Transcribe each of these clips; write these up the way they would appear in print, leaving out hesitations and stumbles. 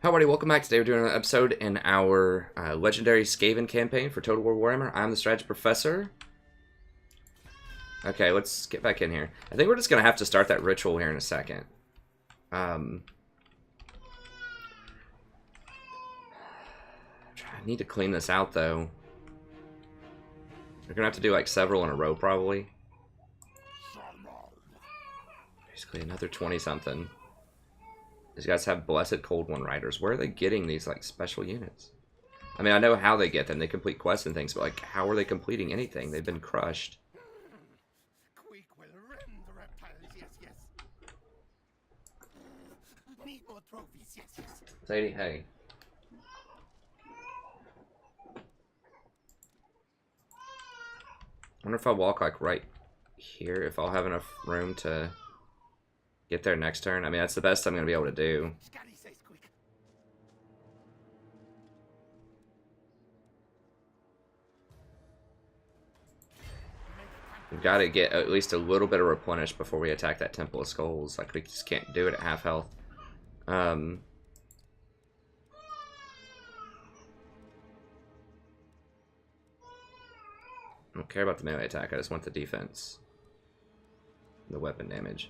Hi, everybody. Welcome back. Today we're doing an episode in our legendary Skaven campaign for Total War Warhammer. I'm the Strategy Professor. Okay, let's get back in here. I think we're just going to have to start that ritual here in a second. I need to clean this out, though. We're going to have to do like several in a row, probably. Basically, another 20-something. These guys have Blessed Cold One Riders. Where are they getting these, like, special units? I mean, I know how they get them. They complete quests and things, but, like, how are they completing anything? They've been crushed. Queek will rend the reptiles, yes, yes. Need more trophies, yes, yes. Sadie, hey. I wonder if I walk, like, right here, if I'll have enough room to get there next turn. I mean, that's the best I'm going to be able to do. We've got to get at least a little bit of replenished before we attack that Temple of Skulls. Like, we just can't do it at half health. I don't care about the melee attack. I just want the defense. The weapon damage.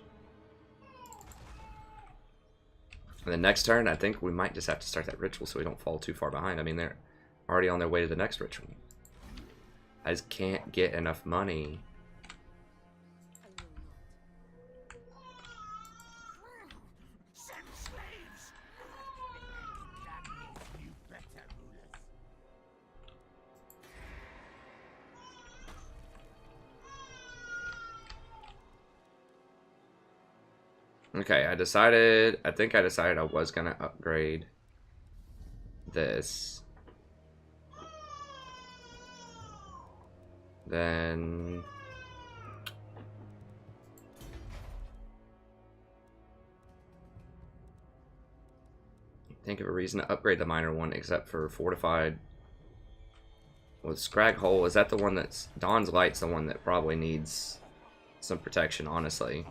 And the next turn, I think we might just have to start that ritual so we don't fall too far behind. I mean, they're already on their way to the next ritual. I just can't get enough money. Okay, I think I decided I was going to upgrade this. Then think of a reason to upgrade the minor one except for fortified. Well, Scrag Hole, is that the one that's Dawn's Light's the one that probably needs some protection, honestly.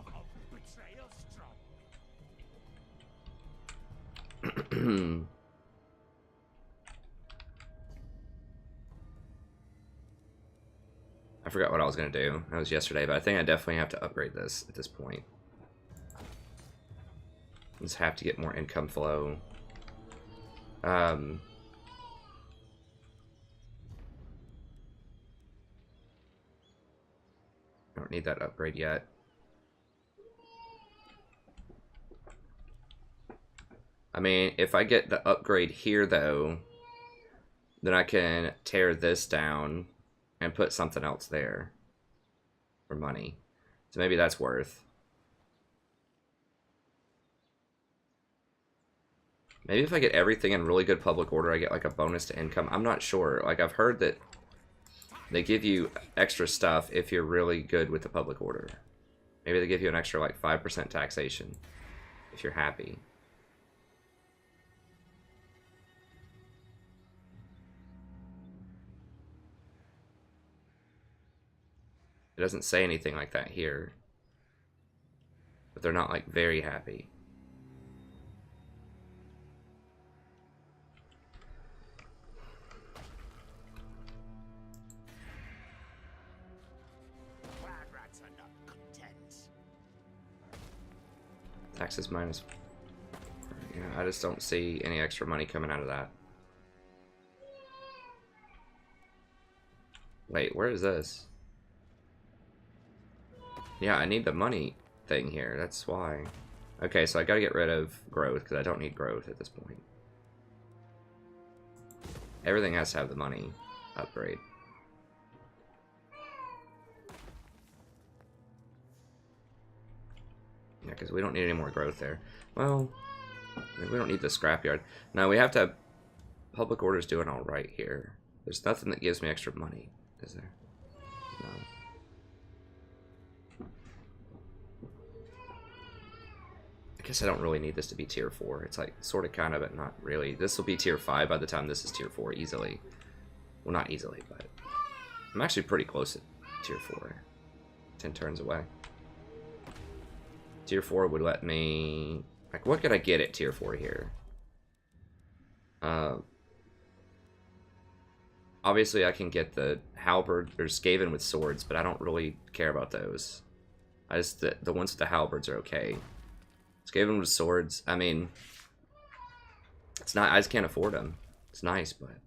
I forgot what I was going to do. That was yesterday, but I think I definitely have to upgrade this at this point. Just have to get more income flow. I don't need that upgrade yet. I mean, if I get the upgrade here, though, then I can tear this down and put something else there for money. So maybe that's worth. Maybe if I get everything in really good public order, I get like a bonus to income. I'm not sure. Like, I've heard that they give you extra stuff if you're really good with the public order. Maybe they give you an extra like 5% taxation if you're happy. It doesn't say anything like that here. But they're not like very happy. Taxes minus. Yeah, I just don't see any extra money coming out of that. Wait, where is this? Yeah, I need the money thing here. That's why. Okay, so I gotta get rid of growth because I don't need growth at this point. Everything has to have the money upgrade. Yeah, because we don't need any more growth there. Well, I mean, we don't need the scrapyard. Now, we have to have public orders doing all right here. There's nothing that gives me extra money, is there? No. I guess I don't really need this to be tier 4. It's like, sort of, kind of, but not really. This will be tier 5 by the time this is tier 4 easily. Well, not easily, but I'm actually pretty close at tier 4. 10 turns away. Tier 4 would let me... Like, what could I get at tier 4 here? Obviously, I can get the halberd or Skaven with swords, but I don't really care about those. I just the ones with the halberds are okay. Skaven with swords, I mean, it's not. I just can't afford them. It's nice, but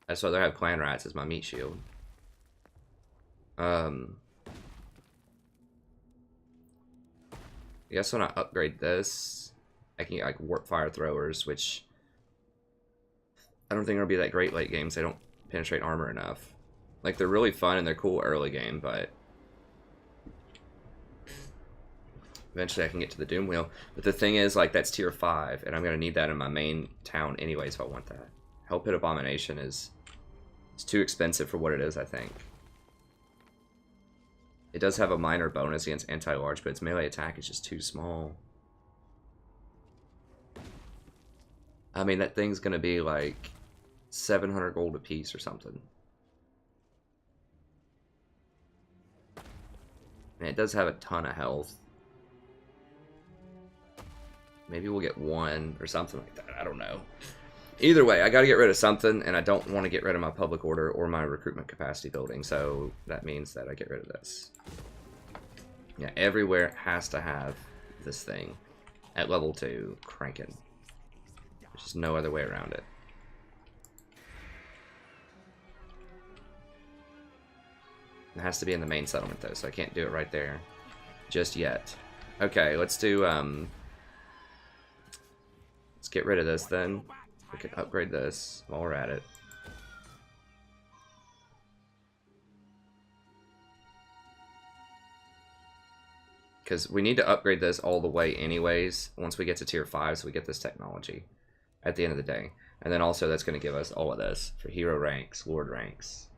I'd rather have clan rats as my meat shield. I guess when I upgrade this, I can get like warp fire throwers, which I don't think it'll be that great late games. They don't penetrate armor enough. Like, they're really fun and they're cool early game, but eventually I can get to the Doom Wheel. But the thing is, like, that's tier 5, and I'm going to need that in my main town anyway, so I want that. Hell Pit Abomination is it's too expensive for what it is, I think. It does have a minor bonus against anti-large, but its melee attack is just too small. I mean, that thing's going to be like 700 gold a piece or something. And it does have a ton of health. Maybe we'll get one or something like that. I don't know. Either way, I got to get rid of something, and I don't want to get rid of my public order or my recruitment capacity building, so that means that I get rid of this. Yeah, everywhere has to have this thing at level 2 cranking. There's just no other way around it. It has to be in the main settlement, though, so I can't do it right there just yet. Okay, let's do, let's get rid of this, then. We can upgrade this while we're at it. Because we need to upgrade this all the way anyways, once we get to tier 5, so we get this technology at the end of the day. And then also that's going to give us all of this for hero ranks, lord ranks,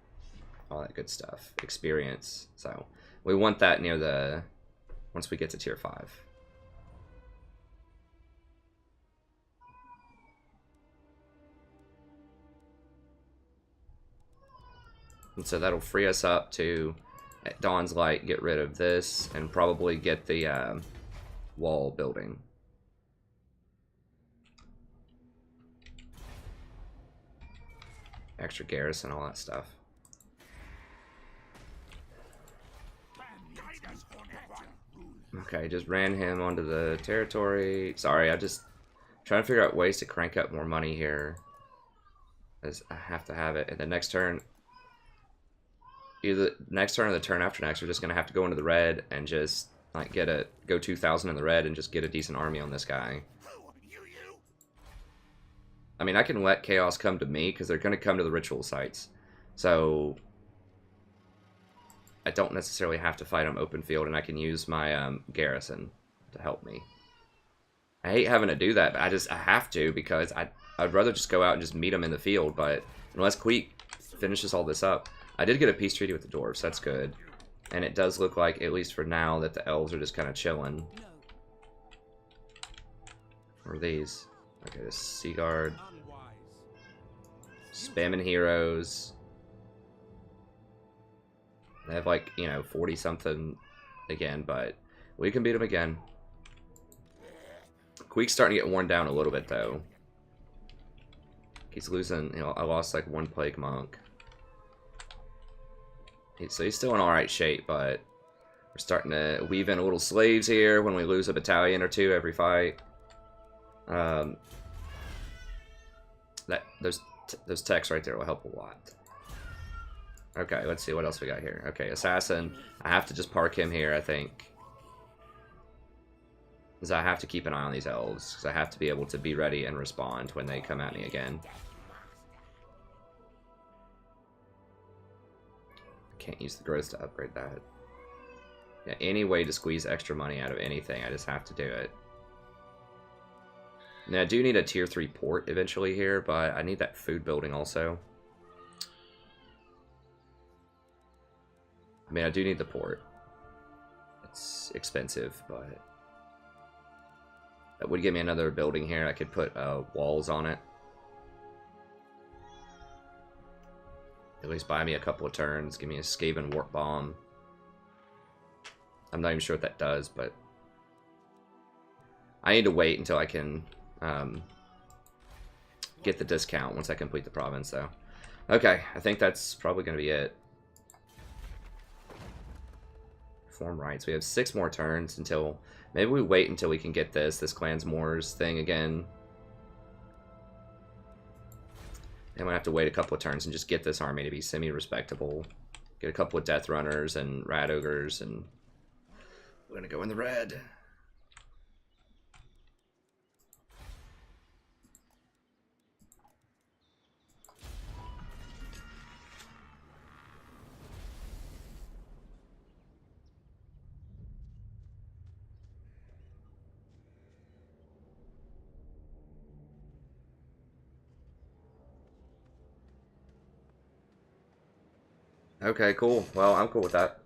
all that good stuff, experience. So we want that near the, once we get to tier 5. And so that'll free us up to, at Dawn's Light, get rid of this and probably get the wall building. Extra garrison, all that stuff. Okay, just ran him onto the territory. Sorry, I just trying to figure out ways to crank up more money here, as I have to have it. And the next turn, either next turn or the turn after next, we're just gonna have to go into the red and just like go 2,000 in the red and just get a decent army on this guy. I mean, I can let chaos come to me because they're gonna come to the ritual sites, so I don't necessarily have to fight them open field, and I can use my garrison to help me. I hate having to do that, but I have to, because I'd rather just go out and just meet them in the field. But unless Queek finishes all this up, I did get a peace treaty with the dwarves. That's good, and it does look like, at least for now, that the elves are just kind of chilling. What are these? Okay, this Sea Guard, spamming heroes. They have like, you know, 40 something again, but we can beat them again. Queek's starting to get worn down a little bit, though. He's losing, you know, I lost like 1 plague monk. So he's still in alright shape, but we're starting to weave in a little slaves here when we lose a battalion or 2 every fight. Those techs right there will help a lot. Okay, let's see what else we got here. Okay, assassin. I have to just park him here, I think, because I have to keep an eye on these elves, because I have to be able to be ready and respond when they come at me again. Can't use the growth to upgrade that. Yeah, any way to squeeze extra money out of anything, I just have to do it. Now, I do need a tier 3 port eventually here, but I need that food building also. I mean, I do need the port. It's expensive, but that would give me another building here. I could put walls on it. At least buy me a couple of turns. Give me a Skaven warp bomb. I'm not even sure what that does, but I need to wait until I can get the discount once I complete the province, though. Okay, I think that's probably going to be it. Form rights. We have 6 more turns until... Maybe we wait until we can get this Clans Moors thing again. And we have to wait a couple of turns and just get this army to be semi-respectable. Get a couple of Death Runners and Rat Ogres, and we're going to go in the red. Okay, cool. Well, I'm cool with that.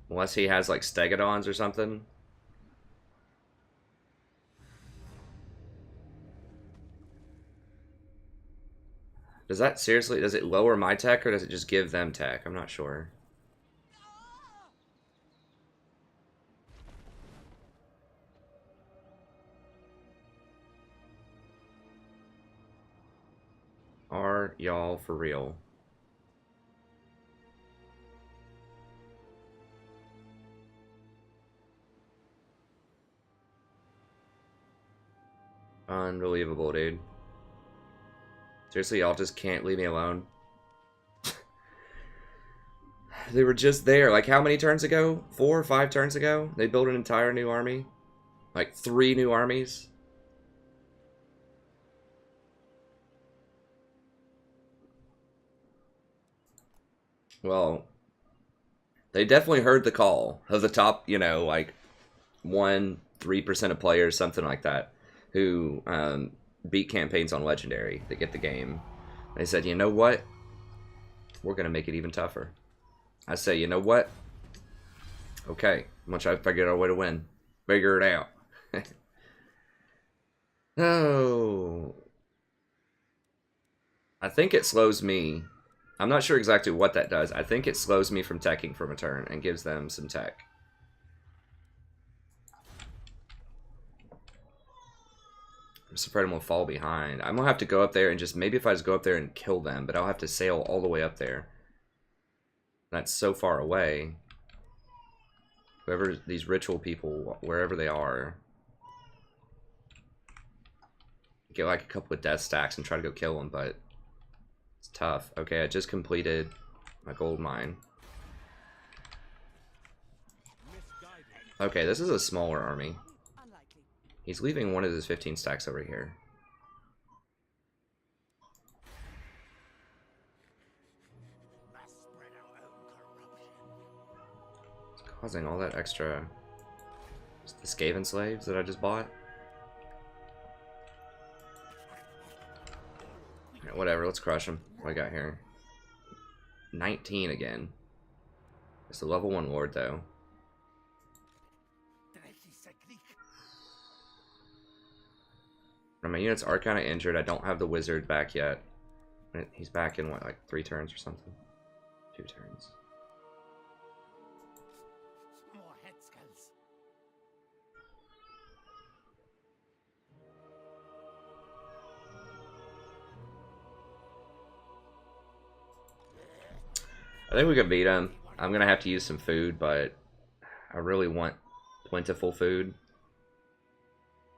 Unless he has, like, Stegodons or something. Does that seriously, does it lower my tech, or does it just give them tech? I'm not sure. Are y'all for real? Unbelievable, dude. Seriously, y'all just can't leave me alone. They were just there. Like, how many turns ago? 4 or 5 turns ago? They built an entire new army? Like, 3 new armies? Well, they definitely heard the call of the top, you know, like 3% of players, something like that, who beat campaigns on Legendary that get the game. They said, you know what? We're going to make it even tougher. I say, you know what? Okay, I'm going to try to figure out a way to win. Figure it out. Oh. I think it slows me. I'm not sure exactly what that does. I think it slows me from teching from a turn and gives them some tech. I'm just afraid I'm going to fall behind. I'm going to have to go up there and just... Maybe if I just go up there and kill them, but I'll have to sail all the way up there. That's so far away. Whoever... These ritual people, wherever they are... Get like a couple of death stacks and try to go kill them, but... It's tough. Okay, I just completed my gold mine. Okay, this is a smaller army. He's leaving one of his 15 stacks over here. It's causing all that extra... The Skaven slaves that I just bought? Right, whatever, let's crush him. What I got here? 19 again. It's the level 1 lord, though. My units are kind of injured. I don't have the wizard back yet. He's back in, what, like 3 turns or something? 2 turns. I think we can beat him. I'm going to have to use some food, but I really want plentiful food.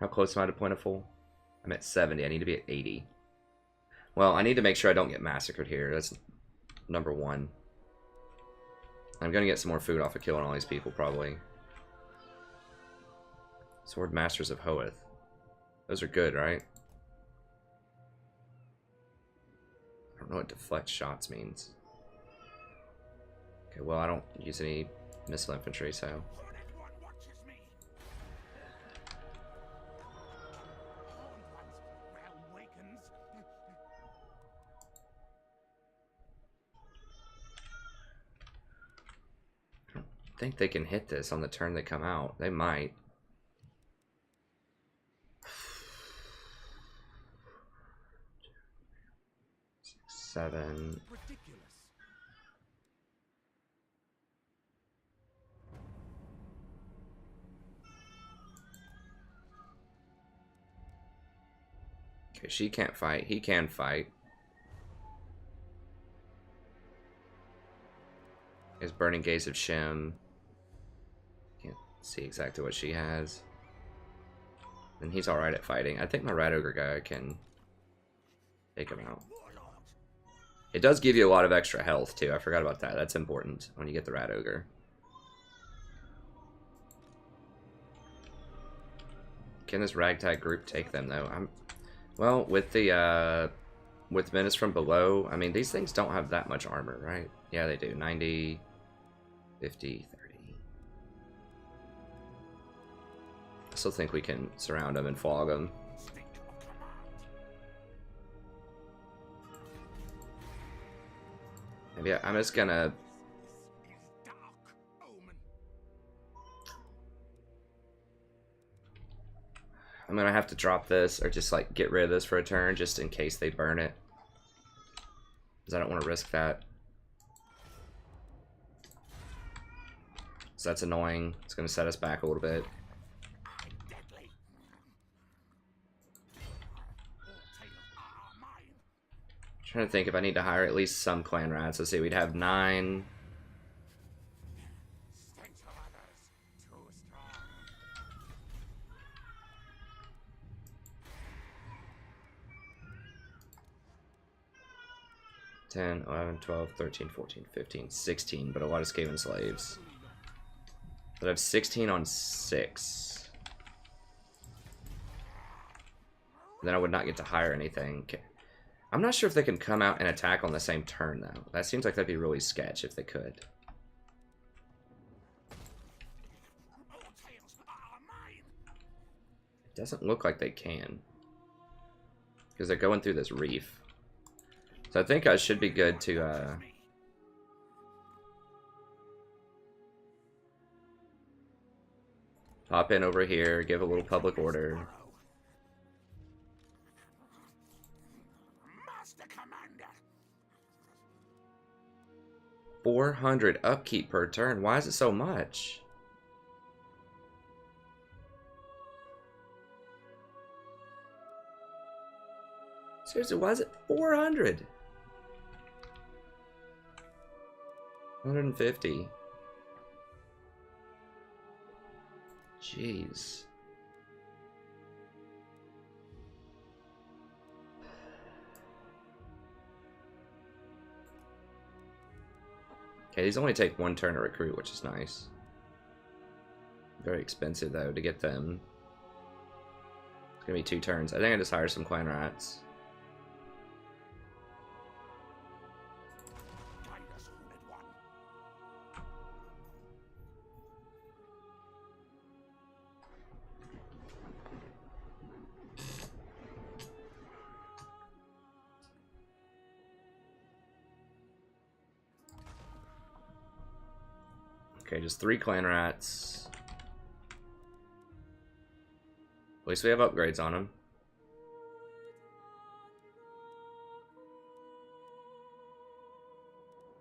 How close am I to plentiful? I'm at 70. I need to be at 80. Well, I need to make sure I don't get massacred here. That's number 1. I'm going to get some more food off of killing all these people, probably. Sword Masters of Hoeth. Those are good, right? I don't know what deflect shots means. Okay, well, I don't use any missile infantry, so... I think they can hit this on the turn they come out. They might. Seven. Okay, she can't fight. He can fight. His Burning Gaze of Shem. Can't see exactly what she has. And he's alright at fighting. I think my Rat Ogre guy can take him out. It does give you a lot of extra health, too. I forgot about that. That's important when you get the Rat Ogre. Can this ragtag group take them, though? Well, with the, with Menace from below, I mean, these things don't have that much armor, right? Yeah, they do. 90, 50, 30. I still think we can surround them and fog them. Maybe I'm just gonna... I'm gonna have to drop this, or just like get rid of this for a turn, just in case they burn it. Because I don't want to risk that. So that's annoying. It's gonna set us back a little bit. Trying to think if I need to hire at least some clan rats. Let's see, we'd have 9. $10, 11, 12, 13, 14, 15, 16, but a lot of Skaven slaves. But I have 16 on 6. Then I would not get to hire anything. Okay. I'm not sure if they can come out and attack on the same turn, though. That seems like that'd be really sketch if they could. It doesn't look like they can. Because they're going through this reef. So I think I should be good to, hop in over here, give a little public order. 400 upkeep per turn. Why is it so much? Seriously, why is it 400? 150. Jeez. Okay, these only take 1 turn to recruit, which is nice. Very expensive, though, to get them. It's gonna be 2 turns. I think I just hire some clan rats. Okay, just 3 clan rats. At least we have upgrades on them.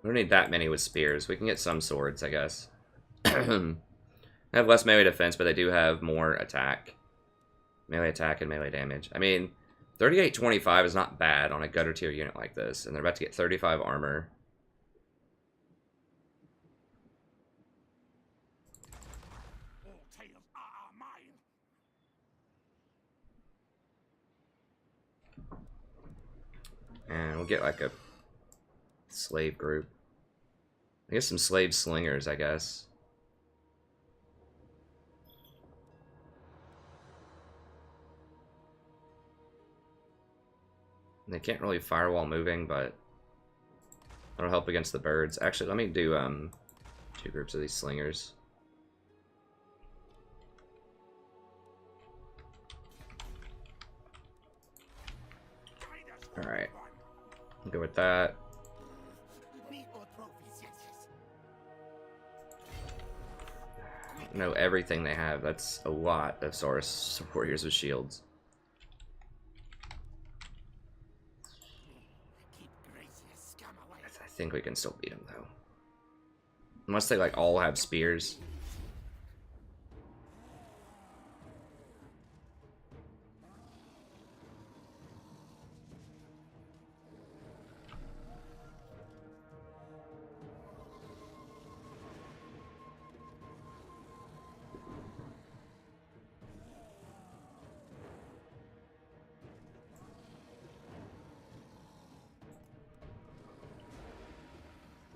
We don't need that many with spears. We can get some swords, I guess. They have less melee defense, but they do have more attack. Melee attack and melee damage. I mean, 3825 is not bad on a gutter tier unit like this. And they're about to get 35 armor. And we'll get like a slave group. I guess some slave slingers, I guess. And they can't really firewall moving, but that'll help against the birds. Actually, let me do 2 groups of these slingers. Alright. Go with that. Know everything they have. That's a lot of Saurus warriors with shields. I think we can still beat them though. Unless they like all have spears.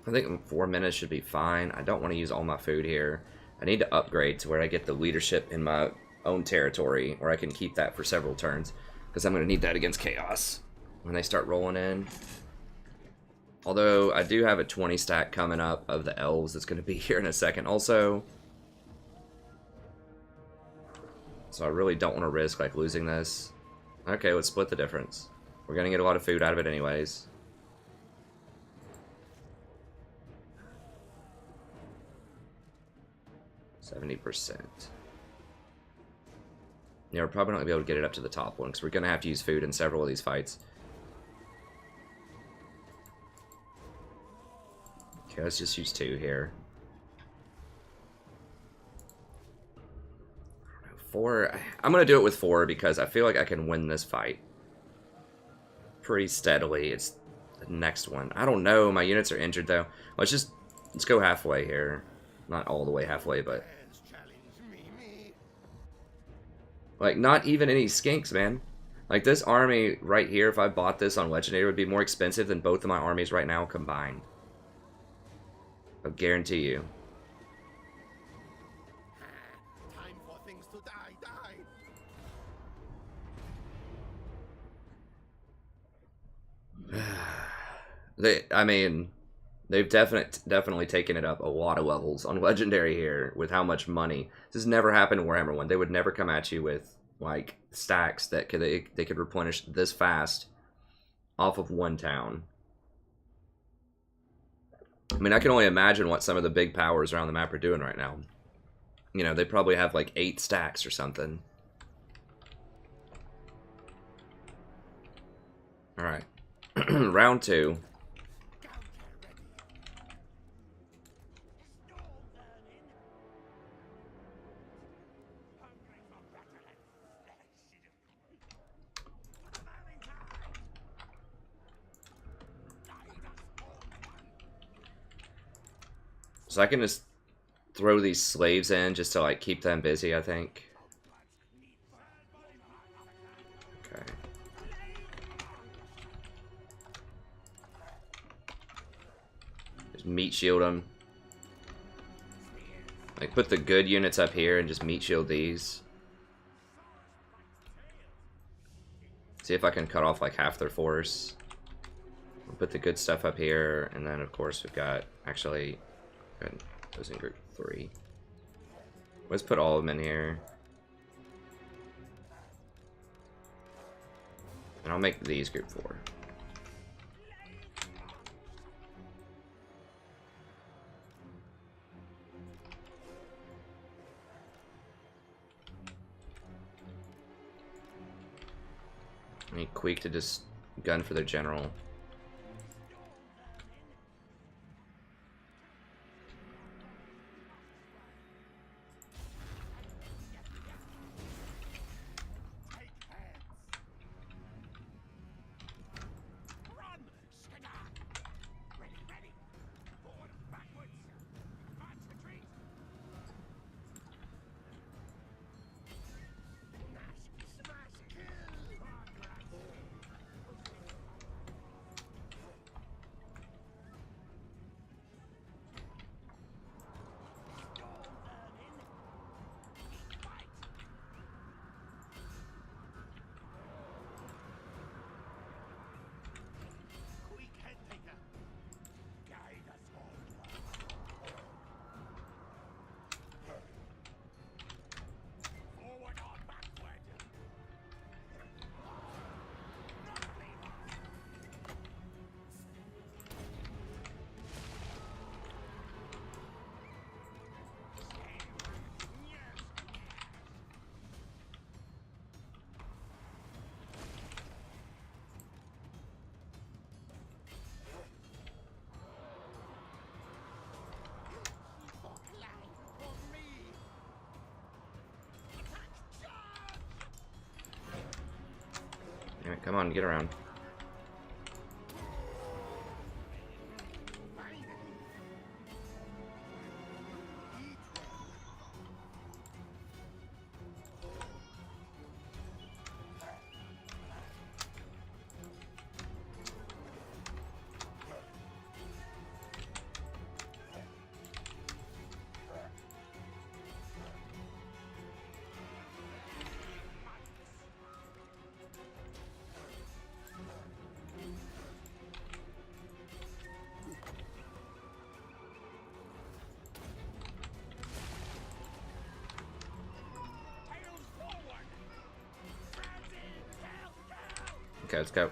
I think 4 minutes should be fine. I don't want to use all my food here. I need to upgrade to where I get the leadership in my own territory, where I can keep that for several turns, because I'm going to need that against Chaos when they start rolling in. Although, I do have a 20 stack coming up of the elves that's going to be here in a second also. So I really don't want to risk, like, losing this. Okay, let's split the difference. We're going to get a lot of food out of it anyways. %. Yeah, we're probably not going to be able to get it up to the top one, because we're going to have to use food in several of these fights. Okay, let's just use 2 here. 4. I'm going to do it with 4 because I feel like I can win this fight pretty steadily. It's the next one. I don't know. My units are injured, though. Let's go halfway here. Not all the way halfway, but... like, not even any skinks, man. Like, this army right here, if I bought this on Legendary, would be more expensive than both of my armies right now combined. I guarantee you. Time for things to die. I mean, they've definitely taken it up a lot of levels on Legendary here with how much money. This has never happened in Warhammer 1. They would never come at you with, like, stacks that they could replenish this fast off of one town. I mean, I can only imagine what some of the big powers around the map are doing right now. You know, they probably have like 8 stacks or something. Alright. Round 2. So I can just throw these slaves in just to like keep them busy, I think. Okay. Just meat shield them. Like put the good units up here and just meat shield these. See if I can cut off like half their force. We'll put the good stuff up here, and then of course we've got actually those in group 3. Let's put all of them in here. And I'll make these group 4. I need Queek to just gun for their general. Alright, come on, get around. Okay, let's go.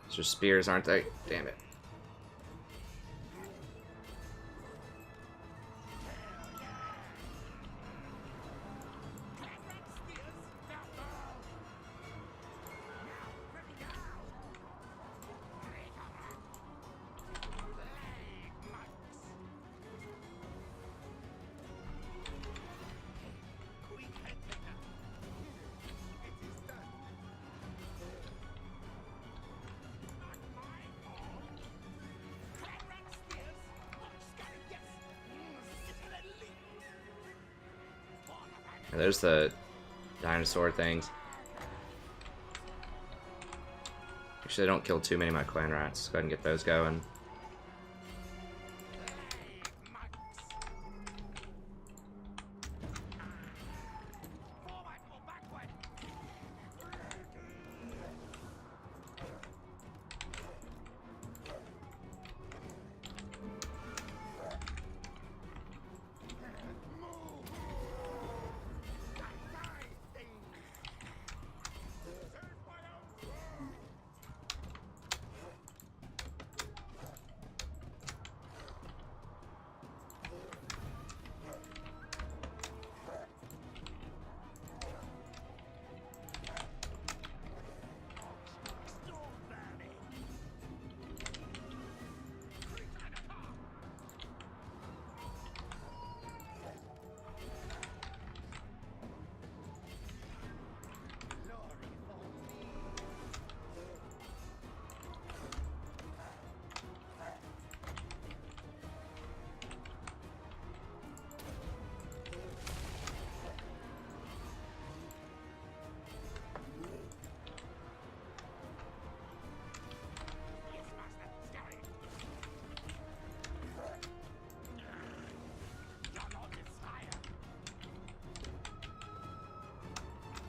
These are spears, aren't they? Damn it. There's the dinosaur things. Actually, don't kill too many of my clan rats. Go ahead and get those going.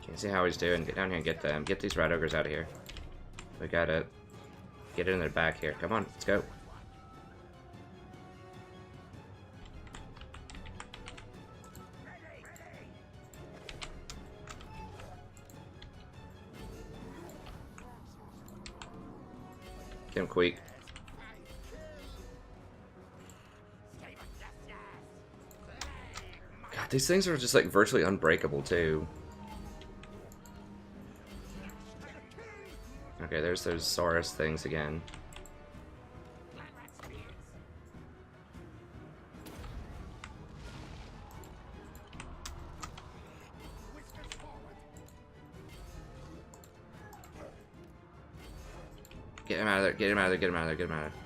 Can't see how he's doing. Get down here and get them. Get these rat ogres out of here. We gotta get in their back here. Come on, let's go. Get him, Queek. God, these things are just like virtually unbreakable too. Okay, there's those Saurus things again. Get him out of there, get him out of there, get him out of there, get him out of there.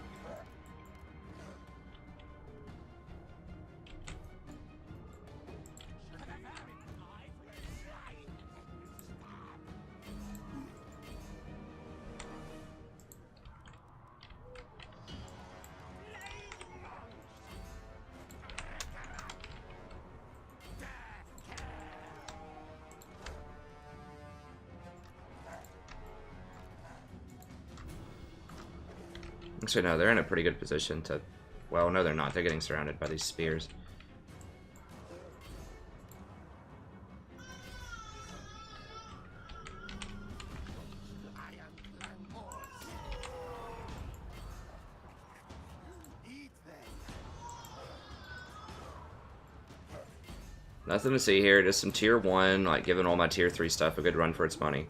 Actually, no, they're in a pretty good position to... Well, no, they're not. They're getting surrounded by these spears. Nothing to see here. Just some tier 1, like giving all my tier 3 stuff a good run for its money.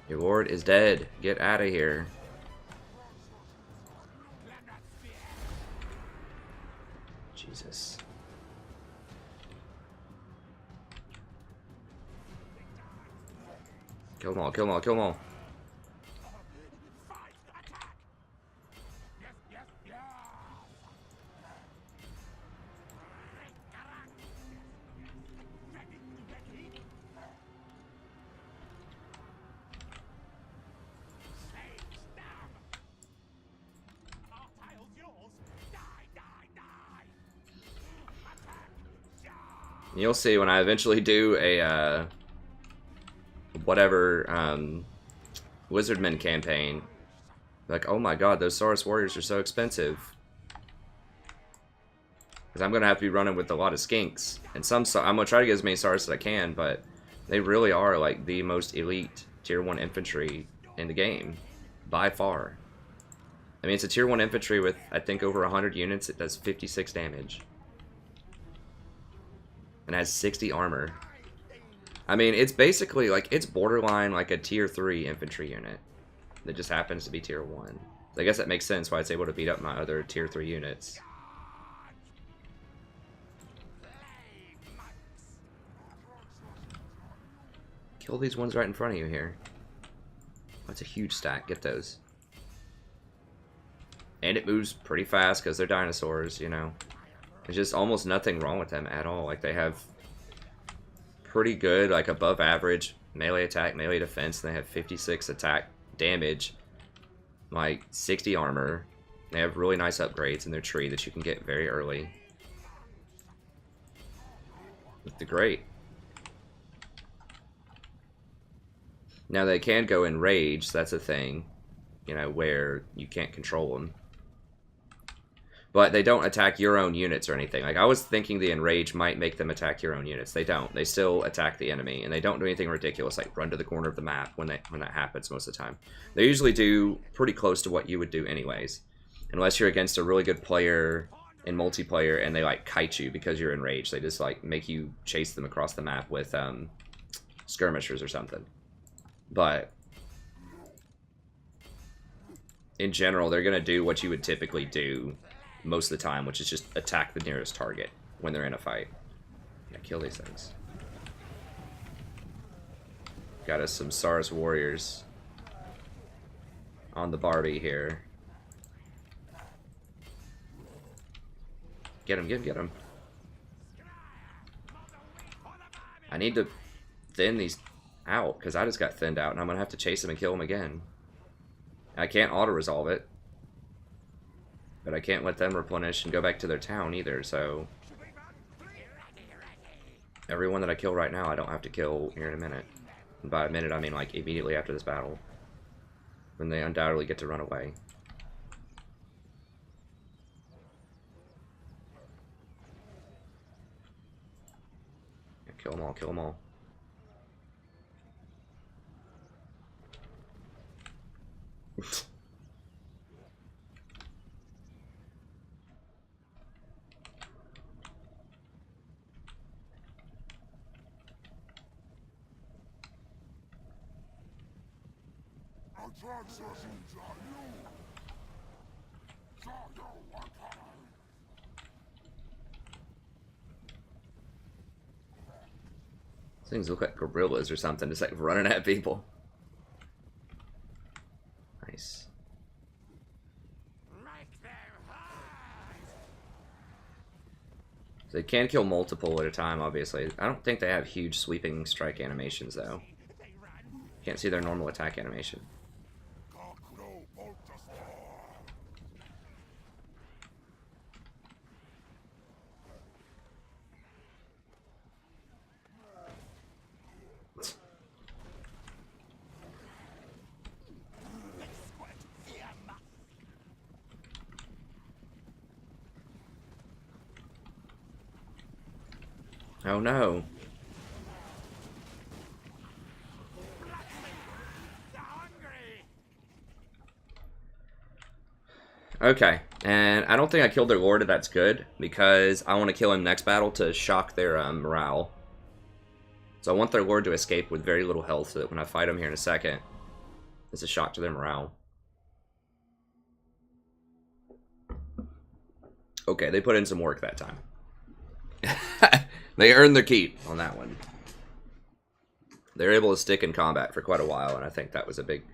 Your lord is dead. Get out of here. Jesus. Kill them all, kill them all, kill them all. You'll see when I eventually do a whatever Lizardmen campaign. Like, oh my god, those Saurus warriors are so expensive. Because I'm gonna have to be running with a lot of skinks, and I'm gonna try to get as many Saurus as I can, but they really are like the most elite tier 1 infantry in the game, by far. I mean, it's a tier 1 infantry with I think over 100 units. It does 56 damage, and has 60 armor. I mean, it's basically like it's borderline like a tier 3 infantry unit that just happens to be tier 1. So I guess that makes sense why it's able to beat up my other tier 3 units. Kill these ones right in front of you here. That's a huge stack. Get those. And it moves pretty fast because they're dinosaurs, you know. There's just almost nothing wrong with them at all. Like, they have pretty good, like, above average melee attack, melee defense. And they have 56 attack damage, like 60 armor. They have really nice upgrades in their tree that you can get very early. They're great. Now they can go in rage, so that's a thing, you know, where you can't control them. But they don't attack your own units or anything. Like, I was thinking the enrage might make them attack your own units. They don't. They still attack the enemy, and they don't do anything ridiculous, like run to the corner of the map when that happens most of the time. They usually do pretty close to what you would do anyways. Unless you're against a really good player in multiplayer and they, like, kite you because you're enraged. They just, like, make you chase them across the map with skirmishers or something. But in general, they're going to do what you would typically do most of the time, which is just attack the nearest target when they're in a fight. Yeah, kill these things. Got us some Saurus warriors on the Barbie here. Get him, get him, get him. I need to thin these out, because I just got thinned out, and I'm going to have to chase him and kill him again. I can't auto-resolve it. But I can't let them replenish and go back to their town either, so... Everyone that I kill right now, I don't have to kill here in a minute. And by a minute, I mean like immediately after this battle. When they undoubtedly get to run away. Yeah, kill them all, kill them all. These things look like gorillas or something, just like running at people. Nice. So they can kill multiple at a time, obviously. I don't think they have huge sweeping strike animations, though. Can't see their normal attack animation. Oh no. Okay, and I don't think I killed their lord, and that's good, because I want to kill him next battle to shock their morale. So I want their lord to escape with very little health, so that when I fight him here in a second, it's a shock to their morale. Okay, they put in some work that time. They earned their keep on that one. They were able to stick in combat for quite a while, and I think that was a big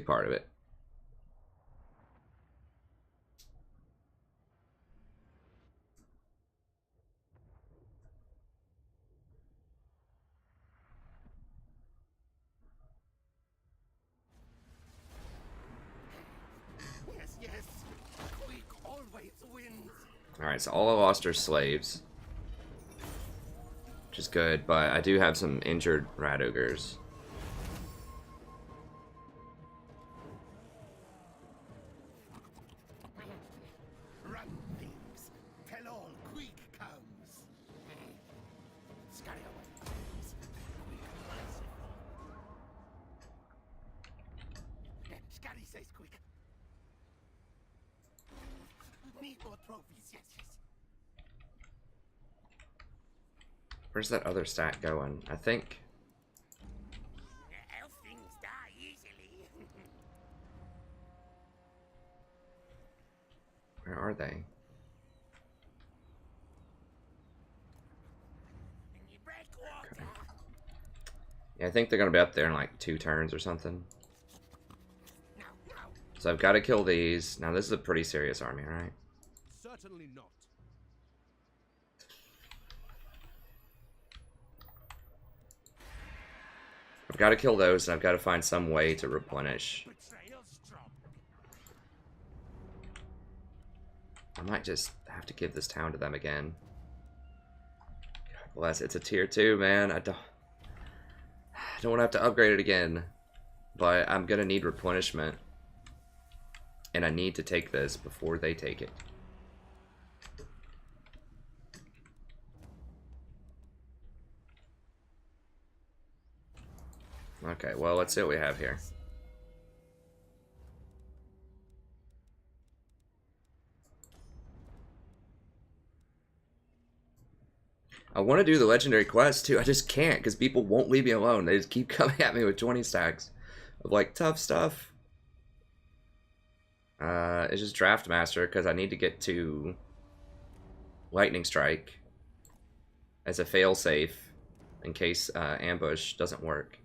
part of it. Yes, yes. Queek always wins. Alright, so all I lost are slaves. which is good, but I do have some injured rat ogres. Run, thieves. Tell all Queek comes. Scurry away, thieves. Queek merciful. Scurry says Queek. Need more trophies, yes, yes. Where's that other stack going? I think... Elf things die easily. Where are they? Okay. Yeah, I think they're gonna be up there in like 2 turns or something. So I've got to kill these. Now this is a pretty serious army, right? Certainly not. I've got to kill those, and I've got to find some way to replenish. I might just have to give this town to them again. God bless, it's a tier 2, man. I don't want to have to upgrade it again. But I'm going to need replenishment. And I need to take this before they take it. Okay, well, let's see what we have here. I want to do the legendary quest too. I just can't because people won't leave me alone. They just keep coming at me with 20 stacks of like tough stuff. It's just Draft Master because I need to get to Lightning Strike as a failsafe in case ambush doesn't work.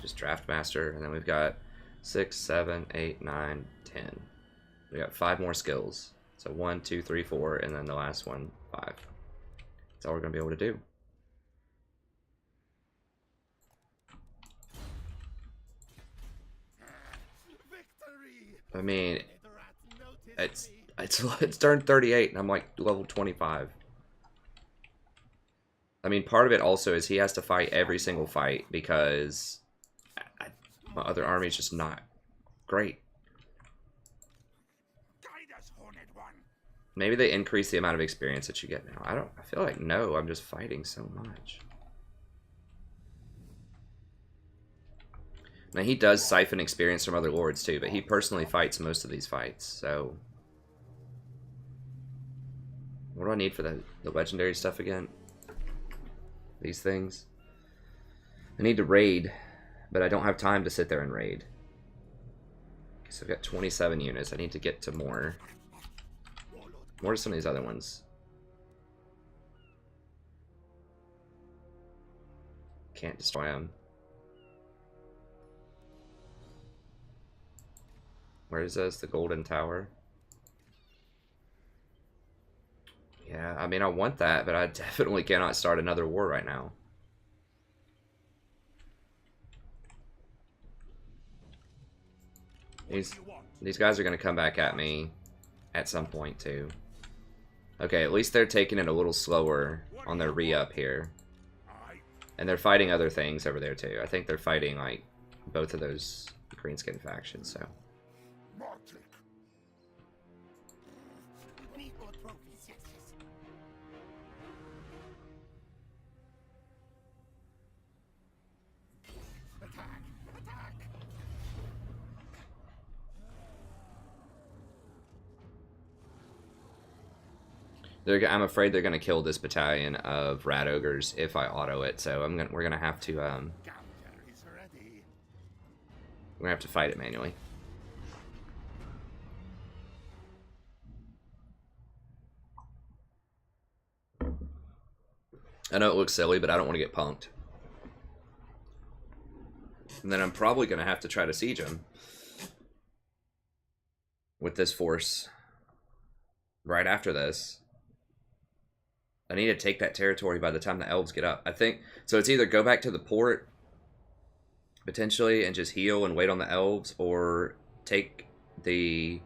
Just Draft Master, and then we've got 6, 7, 8, 9, 10. We got 5 more skills. So 1, 2, 3, 4, and then the last one, 5. That's all we're gonna be able to do. Victory. I mean, The rat noticed me. it's turned 38, and I'm like level 25. I mean, part of it also is he has to fight every single fight because my other army is just not great. Guide us, Horned One. Maybe they increase the amount of experience that you get now. I feel like no, I'm just fighting so much. Now he does siphon experience from other lords too, but he personally fights most of these fights, so... What do I need for the legendary stuff again? These things? I need to raid, but I don't have time to sit there and raid. So I've got 27 units. I need to get to more. More to some of these other ones. Can't destroy them. Where is this? The Golden Tower? Yeah, I mean, I want that, but I definitely cannot start another war right now. These guys are going to come back at me at some point, too. Okay, at least they're taking it a little slower on their re-up here. And they're fighting other things over there, too. I think they're fighting, like, both of those greenskin factions, so... Magic. Need more trophies, yes, yes. Attack! Attack! I'm afraid they're gonna kill this battalion of rat ogres if I auto it. So we're gonna have to Gouger is ready. we're gonna have to fight it manually. I know it looks silly, but I don't want to get punked. And then I'm probably gonna have to try to siege them with this force right after this. I need to take that territory by the time the elves get up. I think so. It's either go back to the port potentially and just heal and wait on the elves, or take the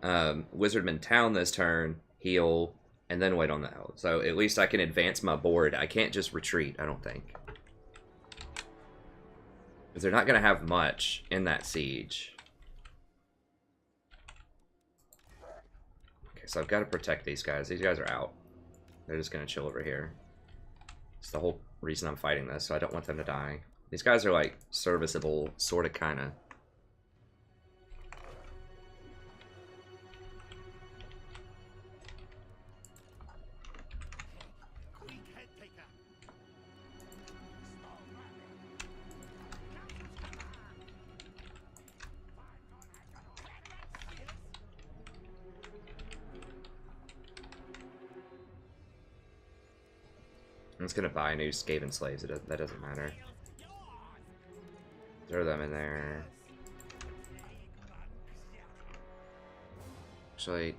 Lizardmen town this turn, heal, and then wait on the L. So at least I can advance my board. I can't just retreat, I don't think. Because they're not going to have much in that siege. Okay, so I've got to protect these guys. These guys are out. They're just going to chill over here. It's the whole reason I'm fighting this, so I don't want them to die. These guys are like serviceable, sort of, kind of. I'm just gonna buy new Skaven slaves. That doesn't matter. Throw them in there. Actually,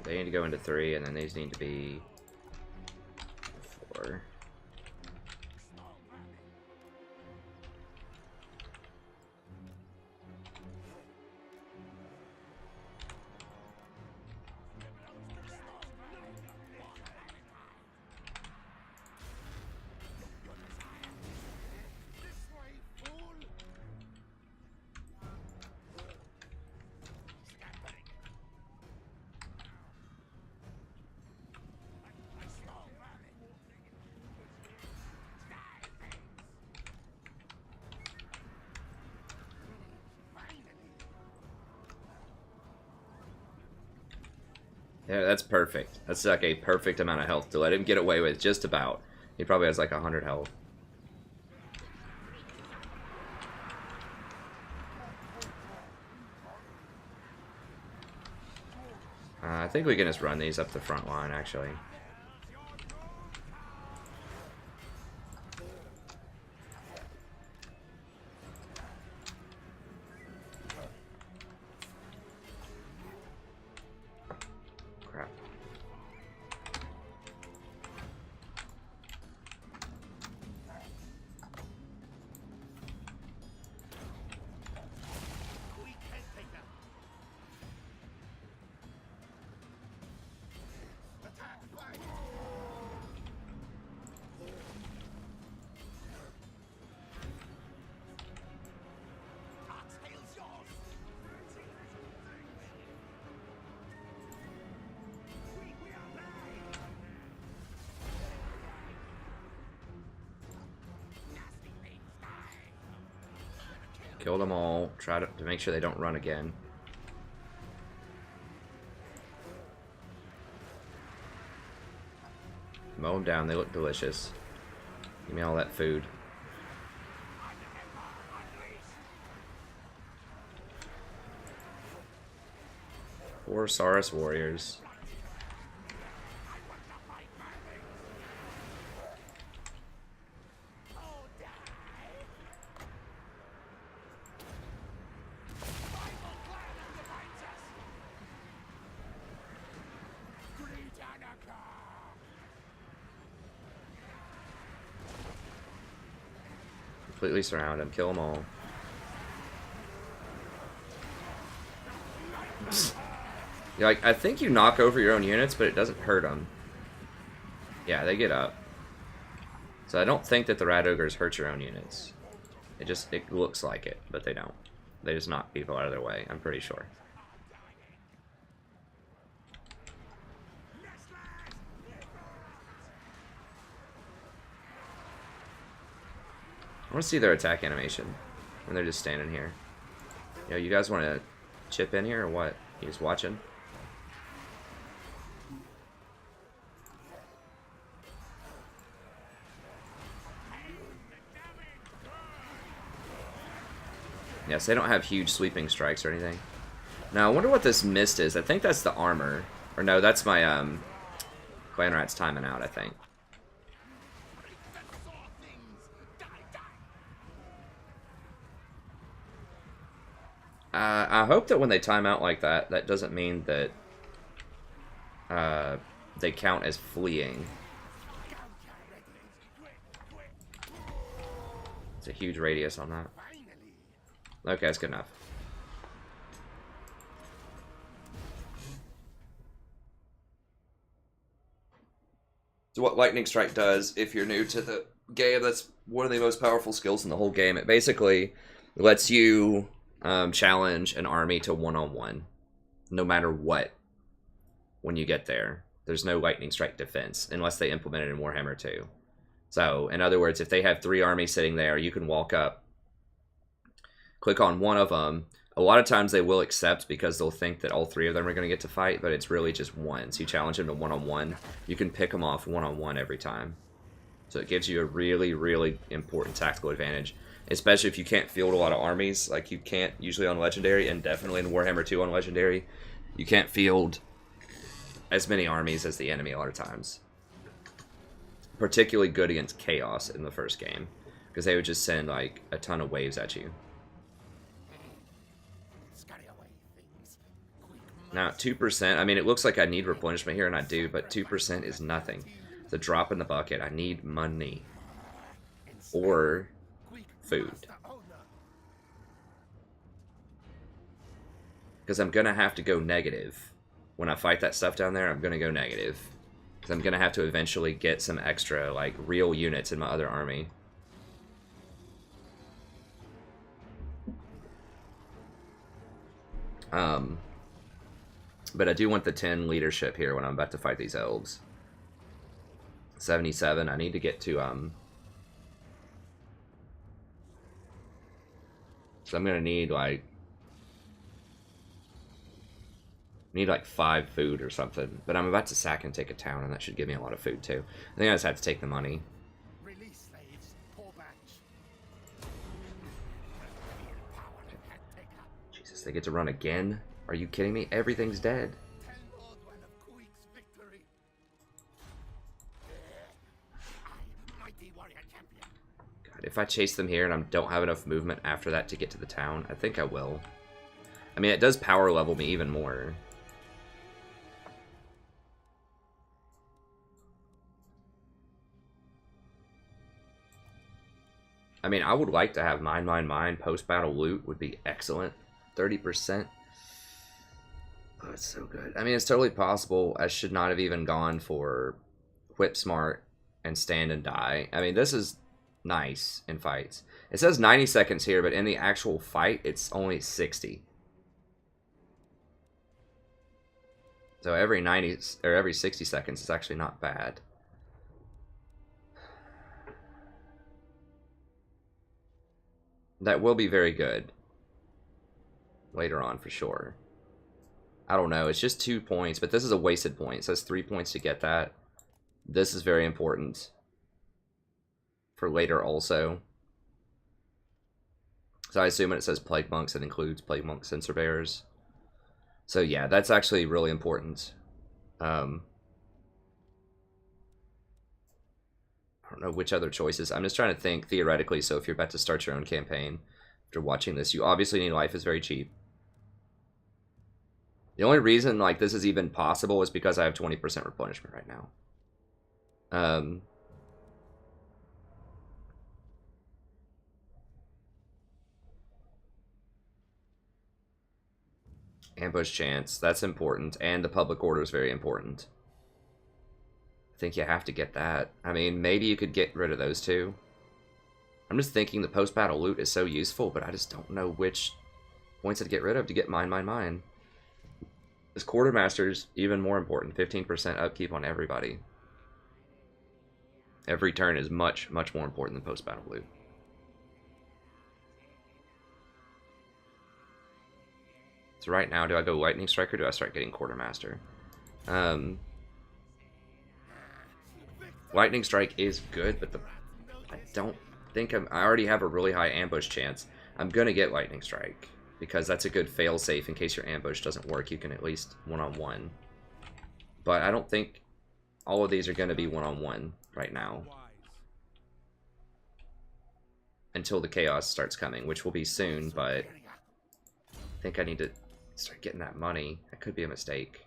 they need to go into 3, and then these need to be 4. Yeah, that's perfect. That's like a perfect amount of health to let him get away with, just about. He probably has like 100 health. I think we can just run these up the front line, actually. Crap. Kill them all. Try to make sure they don't run again. Mow them down. They look delicious. Give me all that food. Four Saurus warriors. Completely surround him. Kill them all. Like, I think you knock over your own units, but it doesn't hurt them. Yeah, they get up. So I don't think that the Rat Ogres hurt your own units. It looks like it, but they don't. They just knock people out of their way, I'm pretty sure. I want to see their attack animation when they're just standing here. Yo, you guys want to chip in here or what? You just watching? Yes, they don't have huge sweeping strikes or anything. Now, I wonder what this mist is. I think that's the armor. Or no, that's my clan rat's timing out, I think. I hope that when they time out like that, that doesn't mean that they count as fleeing. It's a huge radius on that. Okay, that's good enough. So what Lightning Strike does, if you're new to the game, that's one of the most powerful skills in the whole game. It basically lets you challenge an army to one-on-one, no matter what, when you get there. There's no Lightning Strike defense, unless they implement it in Warhammer 2. So, in other words, if they have 3 armies sitting there, you can walk up, click on one of them. A lot of times they will accept because they'll think that all 3 of them are going to get to fight, but it's really just one. So you challenge them to one-on-one. You can pick them off one-on-one every time. So it gives you a really, really important tactical advantage, especially if you can't field a lot of armies, like you can't usually on Legendary, and definitely in Warhammer 2 on Legendary. You can't field as many armies as the enemy a lot of times. Particularly good against Chaos in the first game, because they would just send like a ton of waves at you. Now, 2%, I mean, it looks like I need replenishment here, and I do, but 2% is nothing. It's a drop in the bucket. I need money. Or food. Because I'm going to have to go negative. When I fight that stuff down there, I'm going to go negative. Because I'm going to have to eventually get some extra, like, real units in my other army. But I do want the 10 leadership here when I'm about to fight these elves. 77, I need to get to, so I'm gonna need like 5 food or something. But I'm about to sack and take a town, and that should give me a lot of food too. I think I just have to take the money. Release slaves, poor batch. Jesus, they get to run again? Are you kidding me? Everything's dead. Tell Lordwell of Queek's victory. Mighty warrior champion. God, if I chase them here and I don't have enough movement after that to get to the town, I think I will. I mean, it does power level me even more. I mean, I would like to have mine. Post-battle loot would be excellent. 30%. Oh, it's so good. I mean, it's totally possible. I should not have even gone for Whip Smart and Stand and Die. I mean, this is nice in fights. It says 90 seconds here, but in the actual fight, it's only 60. So every 90 or every 60 seconds is actually not bad. That will be very good later on for sure. I don't know, it's just 2 points, but this is a wasted point. It says 3 points to get that. This is very important for later also. So I assume when it says Plague Monks, it includes Plague Monks and Surveyors. So yeah, that's actually really important. I don't know which other choices. I'm just trying to think theoretically, so if you're about to start your own campaign after watching this, you obviously need life is very cheap. The only reason like this is even possible is because I have 20% replenishment right now. Ambush chance, that's important, and the public order is very important. I think you have to get that. I mean, maybe you could get rid of those two. I'm just thinking the post-battle loot is so useful, but I just don't know which points to get rid of to get mine. This Quartermaster's even more important. 15% upkeep on everybody. Every turn is much more important than post-battle loot. So right now, do I go Lightning Strike or do I start getting Quartermaster? Lightning Strike is good, but I don't think I already have a really high ambush chance. I'm gonna get Lightning Strike because that's a good fail-safe in case your ambush doesn't work. You can at least one-on-one. But I don't think all of these are gonna be one-on-one right now until the chaos starts coming, which will be soon. But I think I need to start getting that money. That could be a mistake.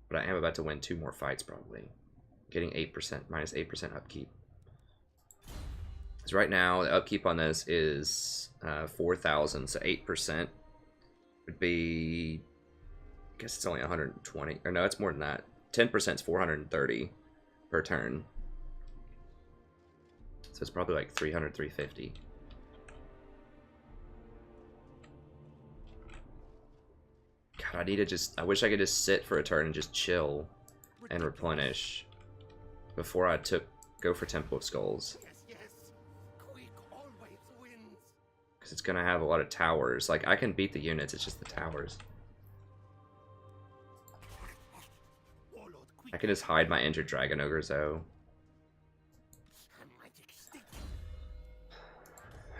But I am about to win 2 more fights, probably. Getting 8%, minus 8% upkeep. So right now, the upkeep on this is 4,000, so 8% would be... I guess it's only 120. Or no, it's more than that. 10% is 430 per turn. So it's probably like 300, 350. God, I need to just... I wish I could just sit for a turn and just chill and replenish before I go for Temple of Skulls. Queek always wins. Because it's going to have a lot of towers. Like, I can beat the units, it's just the towers. I can just hide my injured Dragon Ogres, though.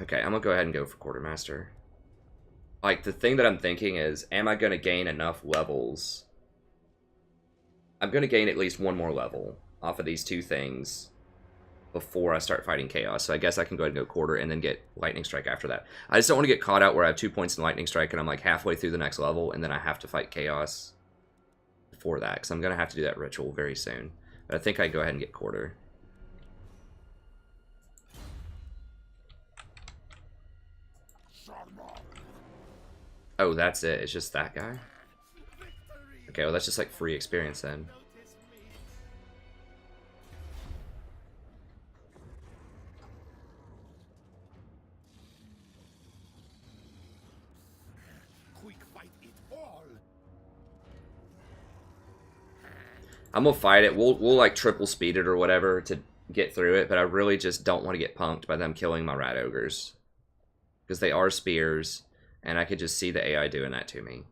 Okay, I'm going to go ahead and go for Quartermaster. Like, the thing that I'm thinking is, am I going to gain enough levels? I'm going to gain at least one more level off of these two things before I start fighting Chaos. So I guess I can go ahead and go Quarter and then get Lightning Strike after that. I just don't want to get caught out where I have 2 points in Lightning Strike and I'm like halfway through the next level and then I have to fight Chaos before that. Because I'm going to have to do that ritual very soon. But I think I go ahead and get Quarter. Oh, that's it. It's just that guy? Okay, well that's just like free experience then. I'm gonna fight it. We'll like triple speed it or whatever to get through it, but I really just don't want to get punked by them killing my rat ogres. Because they are spears, and I could just see the AI doing that to me.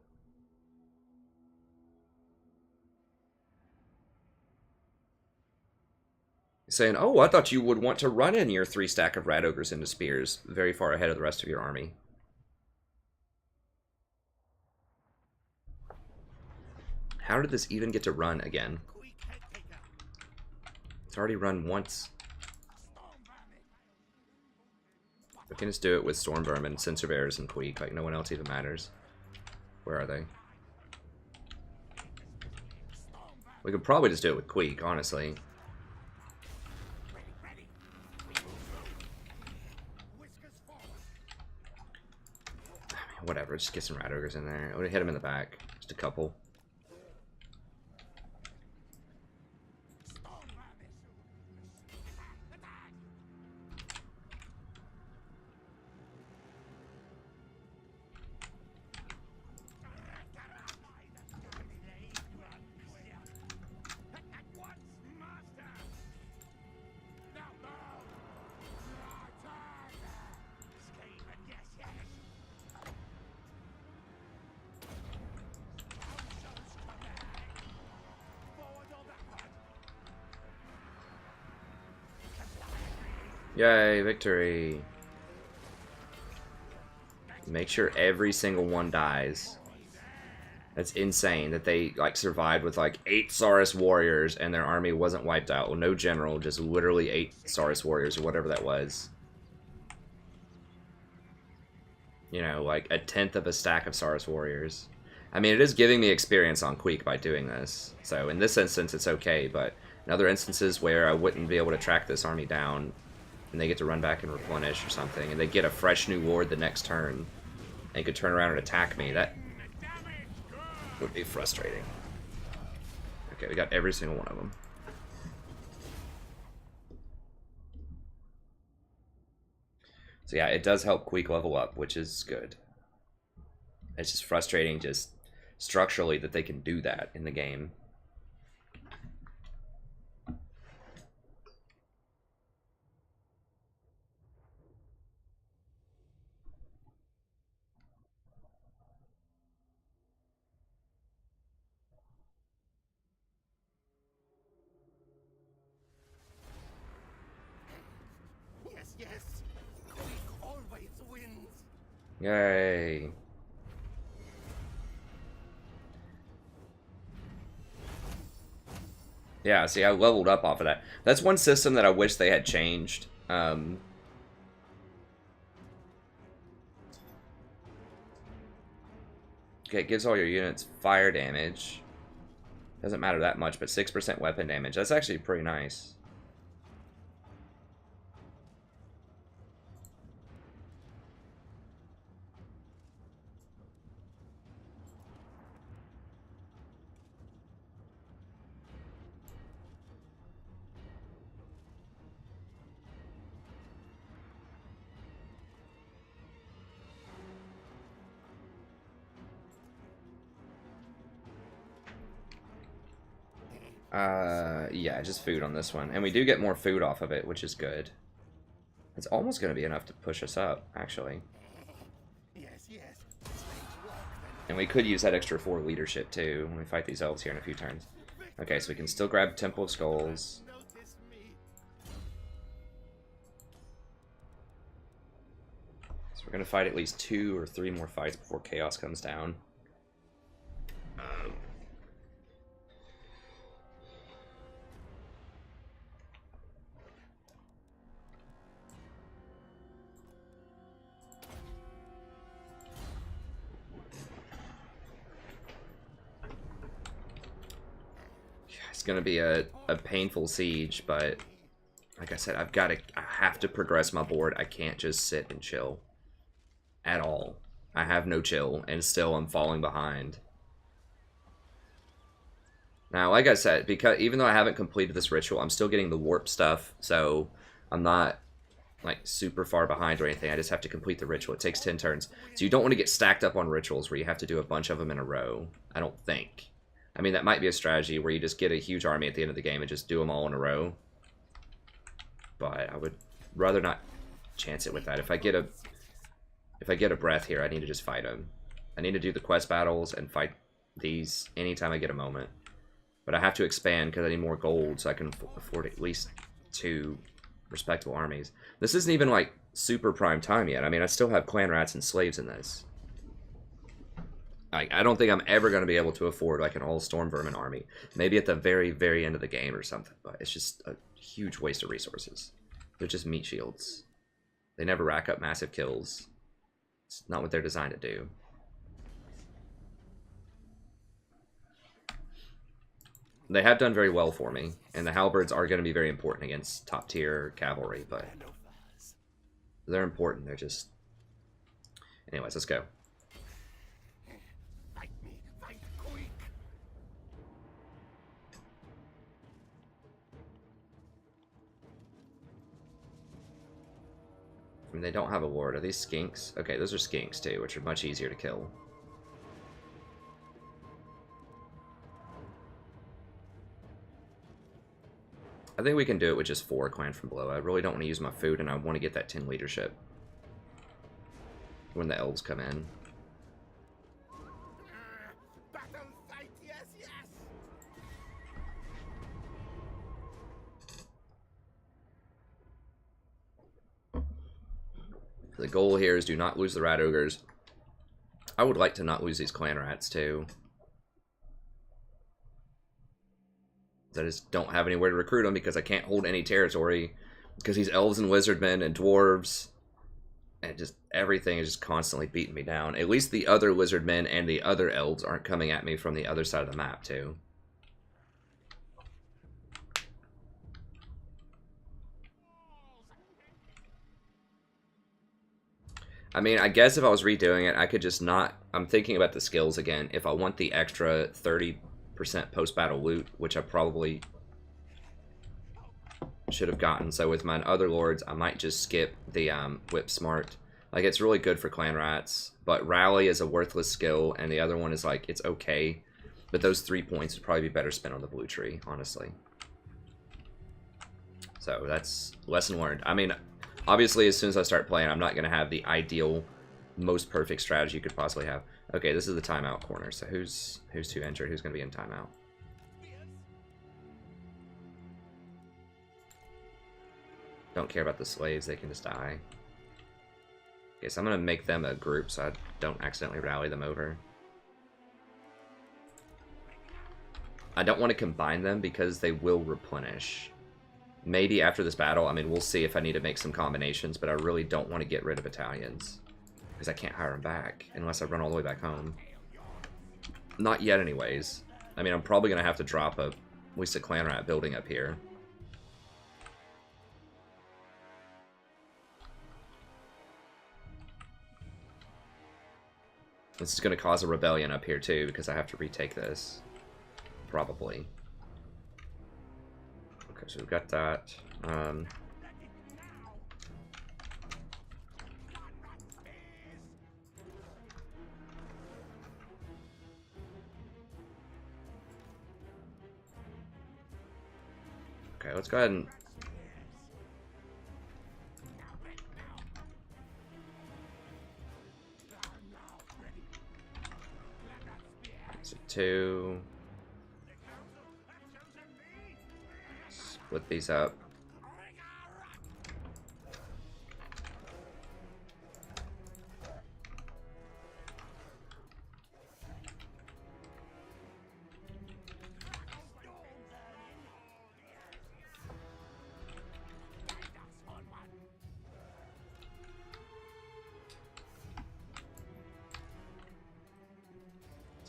Saying, oh, I thought you would want to run in your 3 stack of rat ogres into spears very far ahead of the rest of your army. How did this even get to run again? It's already run once. We can just do it with Storm Vermin, Sensor Bears, and Queek. Like, no one else even matters. Where are they? We could probably just do it with Queek, honestly. Whatever, just get some rat ogres in there. I would hit him in the back. Just a couple. Yay, victory. Make sure every single one dies. That's insane that they like survived with like 8 Saurus warriors and their army wasn't wiped out. Well, no general, just literally 8 Saurus warriors or whatever that was. You know, like a 10th of a stack of Saurus warriors. I mean, it is giving me experience on Queek by doing this. So in this instance, it's okay, but in other instances where I wouldn't be able to track this army down, and they get to run back and replenish or something, and they get a fresh new ward the next turn, and they could turn around and attack me, that would be frustrating. Okay, we got every single one of them. So yeah, it does help Queek level up, which is good. It's just frustrating just structurally that they can do that in the game. Yes. Queek always wins. Yay. Yeah, see, I leveled up off of that. That's one system that I wish they had changed. Okay, it gives all your units fire damage. Doesn't matter that much, but 6% weapon damage. That's actually pretty nice. Yeah, just food on this one. And we do get more food off of it, which is good. It's almost going to be enough to push us up, actually. Yes, yes. Strange work, then. And we could use that extra 4 leadership, too, when we fight these elves here in a few turns. Okay, so we can still grab Temple of Skulls. Notice me. So we're going to fight at least 2 or 3 more fights before Chaos comes down. It's going to be a painful siege, but like I said, I have to progress my board. I can't just sit and chill at all. I have no chill, and still I'm falling behind. Now, like I said, because even though I haven't completed this ritual, I'm still getting the warp stuff, so I'm not like super far behind or anything. I just have to complete the ritual. It takes 10 turns. So you don't want to get stacked up on rituals where you have to do a bunch of them in a row, I don't think. I mean, that might be a strategy where you just get a huge army at the end of the game and just do them all in a row. But I would rather not chance it with that. If I get a breath here, I need to just fight them. I need to do the quest battles and fight these anytime I get a moment. But I have to expand because I need more gold so I can afford at least 2 respectable armies. This isn't even like super prime time yet. I mean, I still have clan rats and slaves in this. I don't think I'm ever going to be able to afford like an all Storm Vermin army. Maybe at the very, very end of the game or something. But it's just a huge waste of resources. They're just meat shields. They never rack up massive kills. It's not what they're designed to do. They have done very well for me. And the halberds are going to be very important against top tier cavalry. But they're important. They're just... Anyways, let's go. I mean, they don't have a ward. Are these skinks? Okay, those are skinks too, which are much easier to kill. I think we can do it with just 4 clan from below. I really don't want to use my food, and I want to get that 10 leadership when the elves come in. Battle fight, yes, yes. The goal here is do not lose the rat ogres. I would like to not lose these clan rats too. I just don't have anywhere to recruit them because I can't hold any territory because these elves and lizardmen and dwarves and just everything is just constantly beating me down. At least the other lizardmen and the other elves aren't coming at me from the other side of the map too. I mean, I guess if I was redoing it, I could just not... I'm thinking about the skills again. If I want the extra 30% post-battle loot, which I probably should have gotten. So with my other lords, I might just skip the Whip Smart. Like, it's really good for clan rats, but Rally is a worthless skill, and the other one is, like, it's okay. But those 3 points would probably be better spent on the blue tree, honestly. So that's lesson learned. I mean... Obviously, as soon as I start playing, I'm not going to have the ideal, most perfect strategy you could possibly have. Okay, this is the timeout corner. So who's to enter? Who's going to be in timeout? Don't care about the slaves. They can just die. Okay, so I'm going to make them a group so I don't accidentally rally them over. I don't want to combine them because they will replenish. Maybe after this battle, I mean, we'll see if I need to make some combinations, but I really don't want to get rid of battalions. Because I can't hire them back, unless I run all the way back home. Not yet, anyways. I mean, I'm probably going to have to drop at least a clan rat building up here. This is going to cause a rebellion up here, too, because I have to retake this. Probably. Okay, so we've got that. Okay, let's go ahead and... So 2. Split these up.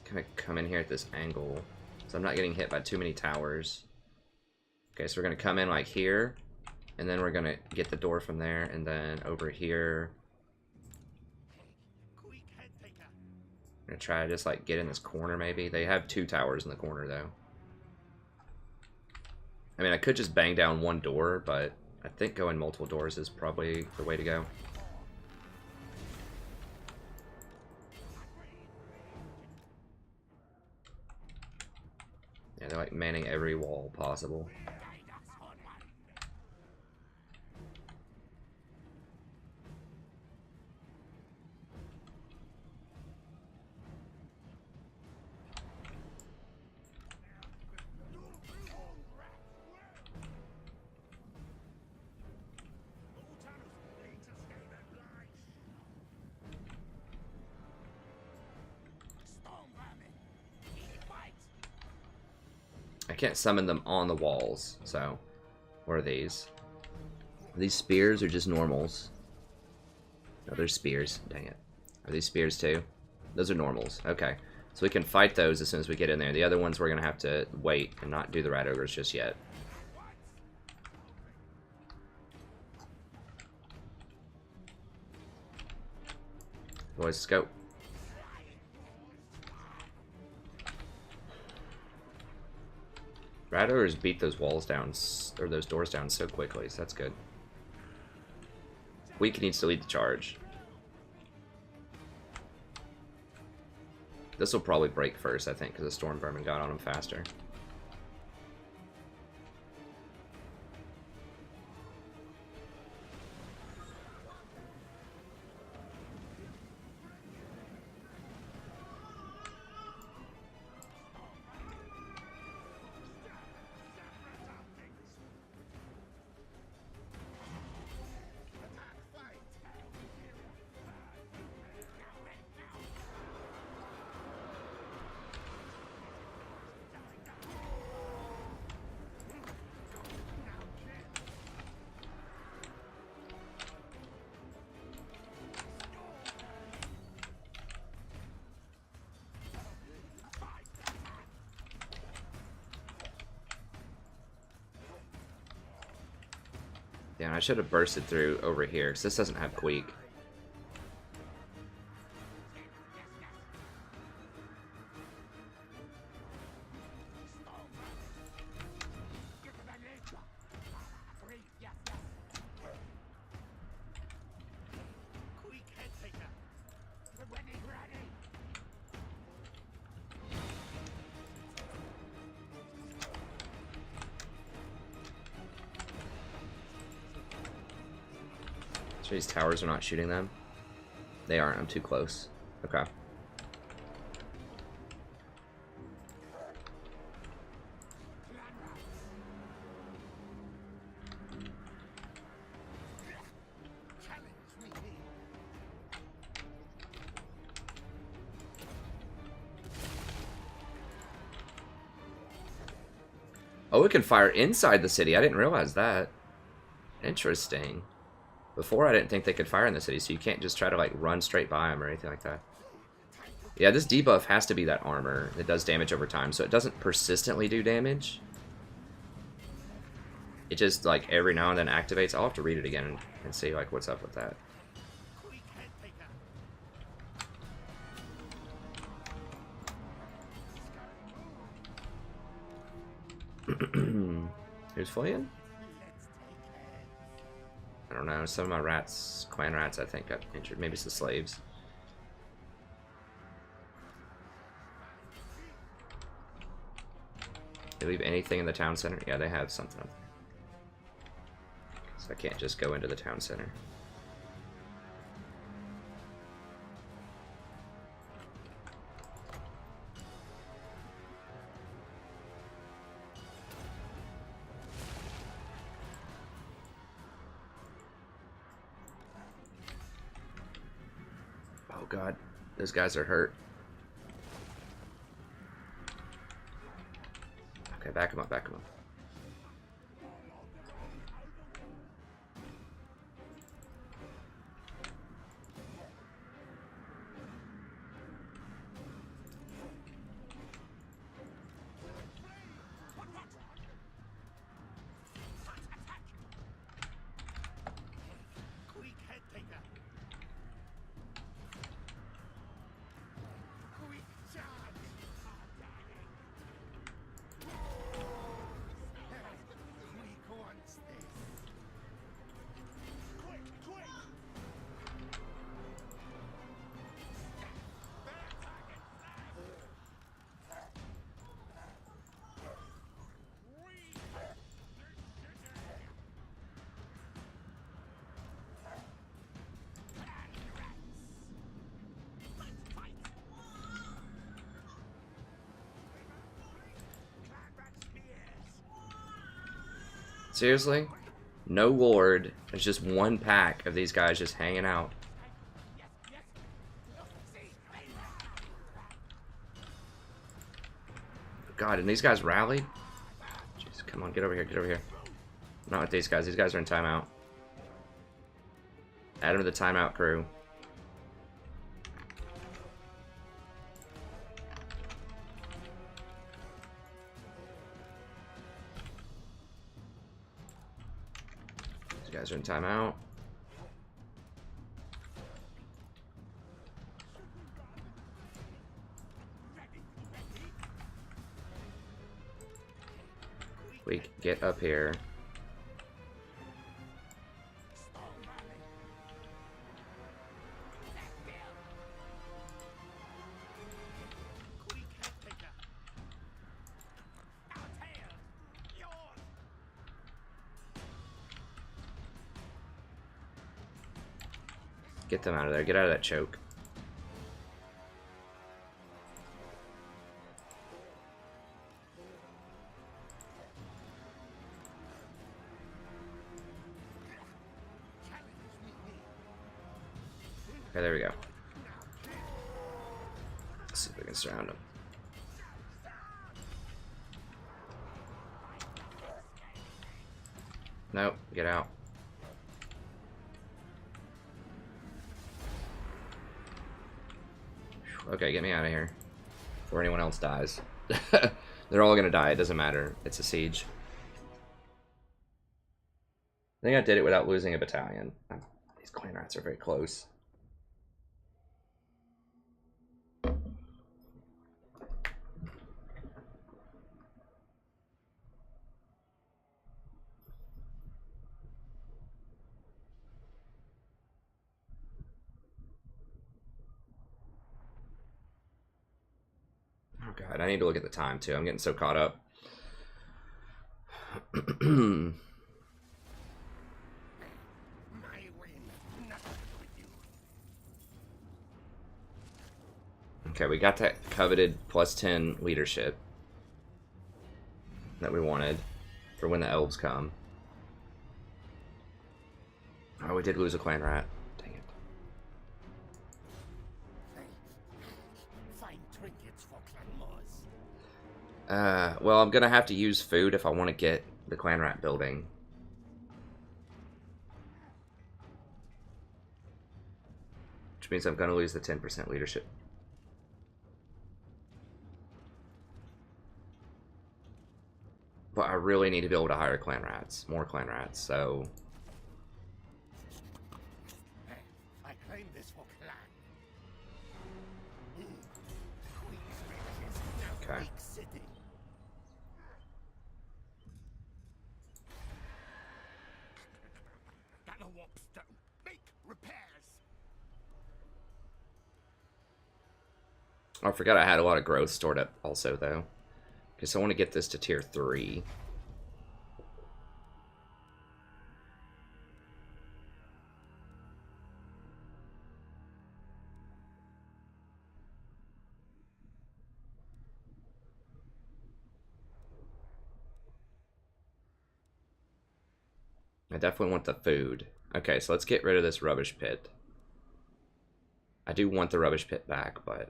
Kind of come in here at this angle, so I'm not getting hit by too many towers. Okay, so we're gonna come in like here, and then we're gonna get the door from there, and then over here. I'm gonna try to just like get in this corner maybe. They have 2 towers in the corner though. I mean, I could just bang down one door, but I think going multiple doors is probably the way to go. Yeah, they're like manning every wall possible. I can't summon them on the walls, so what are these? Are these spears or just normals? No, they're spears. Dang it. Are these spears too? Those are normals. Okay. So we can fight those as soon as we get in there. The other ones we're going to have to wait and not do the rat ogres just yet. Boys, let's go. Rat ogres beat those walls down, or those doors down so quickly, so that's good. Queek needs to lead the charge. This will probably break first, I think, because the storm vermin got on him faster. Yeah, I should have bursted through over here, because this doesn't have Queek. So these towers are not shooting them? They aren't, I'm too close. Okay. Oh, it can fire inside the city. I didn't realize that. Interesting. Before, I didn't think they could fire in the city, so you can't just try to, like, run straight by them or anything like that. Yeah, this debuff has to be that armor that does damage over time, so it doesn't persistently do damage. It just, like, every now and then activates. I'll have to read it again and see, like, what's up with that. Who's fleeing? I don't know. Some of my rats, clan rats, I think, got injured. Maybe it's the slaves. They leave anything in the town center? Yeah, they have something up there. So I can't just go into the town center. Oh god, those guys are hurt. Okay, back him up, back him up. Queek head taker. Queek charge. Queek wants this. Quick, quick. Seriously? No lord. There's just one pack of these guys just hanging out. God, and these guys rallied? Jeez, come on, get over here, get over here. Not with these guys. These guys are in timeout. Add them to the timeout crew. These guys are in timeout. Queek, get up here. Queek head taker. Our tail. Yours. Get them out of there. Get out of that choke. Okay, there we go. Let's see if we can surround them. Nope, get out. Okay, get me out of here. Before anyone else dies. They're all gonna die, it doesn't matter. It's a siege. I think I did it without losing a battalion. These clan rats are very close. Oh god, I need to look at the time too. I'm getting so caught up. My win. Nothing with you. Okay, we got that coveted +10 leadership that we wanted for when the elves come. Oh, we did lose a clan rat. Dang it. Find trinkets for clan moors. Well, I'm gonna have to use food if I want to get the clan rat building. Which means I'm gonna lose the 10% leadership. But I really need to be able to hire clan rats, more clan rats, so... I claim this for clan. Queek's riches. Now Okay. Queek City. Got no warpstone. Make repairs. I forgot I had a lot of growth stored up also, though. Because I want to get this to tier 3. I definitely want the food. Okay, so let's get rid of this rubbish pit. I do want the rubbish pit back, but...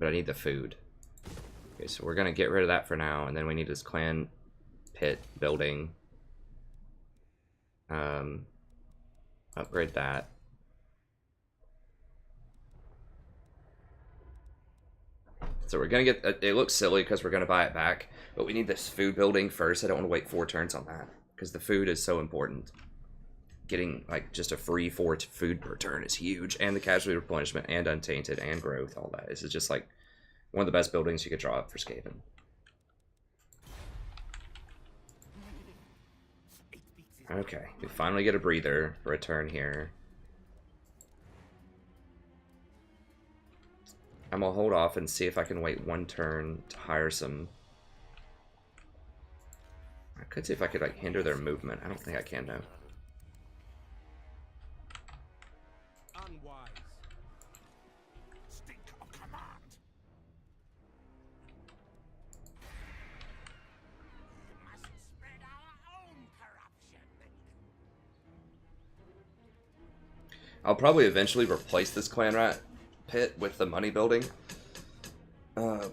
I need the food. Okay, so we're gonna get rid of that for now, and then we need this clan pit building. Upgrade that. So we're gonna get, it looks silly because we're gonna buy it back, but we need this food building first. I don't want to wait 4 turns on that, because the food is so important. Getting like just a free 4 food per turn is huge, and the casualty replenishment, and untainted, and growth, all that. This is just like one of the best buildings you could draw up for Skaven. Okay, we finally get a breather for a turn here. I'm gonna hold off and see if I can wait 1 turn to hire some. I could see if I could like hinder their movement. I don't think I can though. Unwise. Stink of command. We must spread our own corruption. I'll probably eventually replace this clan rat pit with the money building. I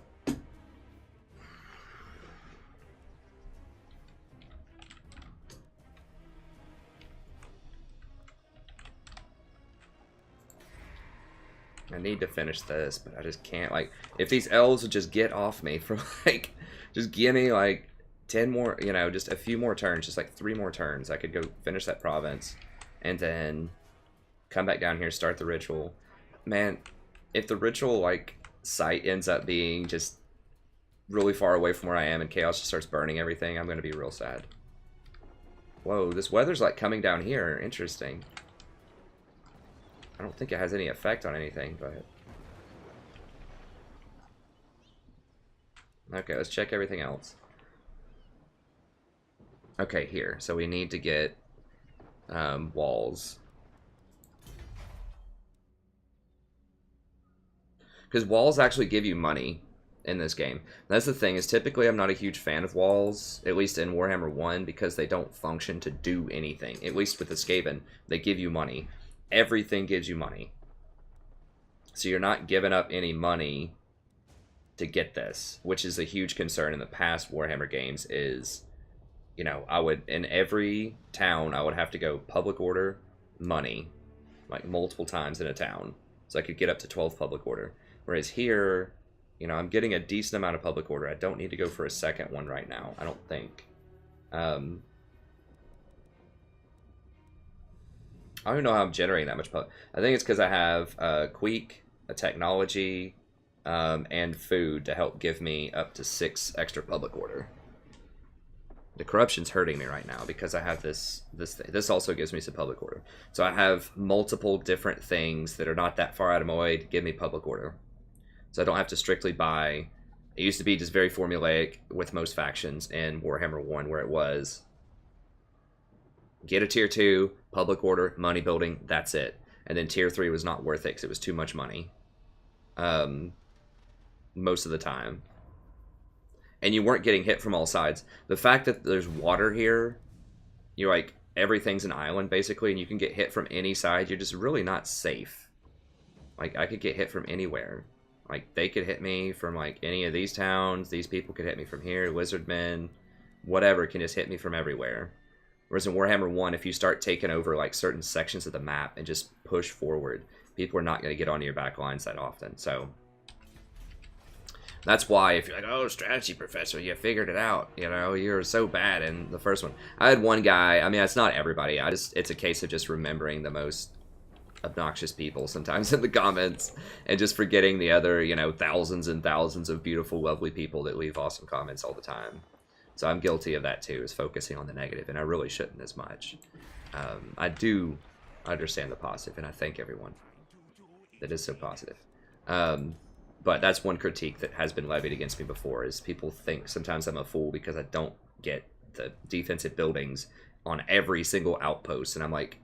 need to finish this, but I just can't. Like, if these elves would just get off me for like, just give me like 10 more, you know, just a few more turns, just like 3 more turns, I could go finish that province and then come back down here, start the ritual. Man, if the ritual like site ends up being just really far away from where I am and chaos just starts burning everything, I'm gonna be real sad. Whoa, this weather's like coming down here. Interesting. I don't think it has any effect on anything, but... Okay, let's check everything else. Okay, here. So we need to get walls. Because walls actually give you money in this game. That's the thing, is typically I'm not a huge fan of walls, at least in Warhammer 1, because they don't function to do anything. At least with the Skaven, they give you money. Everything gives you money. So you're not giving up any money to get this, which is a huge concern in the past Warhammer games is, you know, I would, in every town, I would have to go public order, money, like multiple times in a town. So I could get up to 12 public order. Whereas here, you know, I'm getting a decent amount of public order. I don't need to go for a second one right now, I don't think. I don't even know how I'm generating that much public. I think it's because I have Queek, a technology, and food to help give me up to 6 extra public order. The corruption's hurting me right now because I have this thing. This also gives me some public order. So I have multiple different things that are not that far out of my way to give me public order. So I don't have to strictly buy. It used to be just very formulaic with most factions in Warhammer 1 where it was get a tier 2, public order, money building, that's it. And then tier 3 was not worth it because it was too much money. Most of the time. And you weren't getting hit from all sides. The fact that there's water here, you're like, everything's an island basically, and you can get hit from any side, you're just really not safe. Like, I could get hit from anywhere. Like, they could hit me from like any of these towns, these people could hit me from here, Lizardmen, whatever can just hit me from everywhere. Whereas in Warhammer 1, if you start taking over like certain sections of the map and just push forward, people are not going to get onto your back lines that often. So that's why if you're like, oh, strategy professor, you figured it out, you know, you're so bad in the first one. I had one guy, I mean, it's not everybody, it's a case of just remembering the most obnoxious people sometimes in the comments and just forgetting the other, you know, thousands and thousands of beautiful, lovely people that leave awesome comments all the time. So I'm guilty of that too, is focusing on the negative, and I really shouldn't as much. I do understand the positive, and I thank everyone that is so positive. But that's one critique that has been levied against me before, is people think sometimes I'm a fool because I don't get the defensive buildings on every single outpost, and I'm like,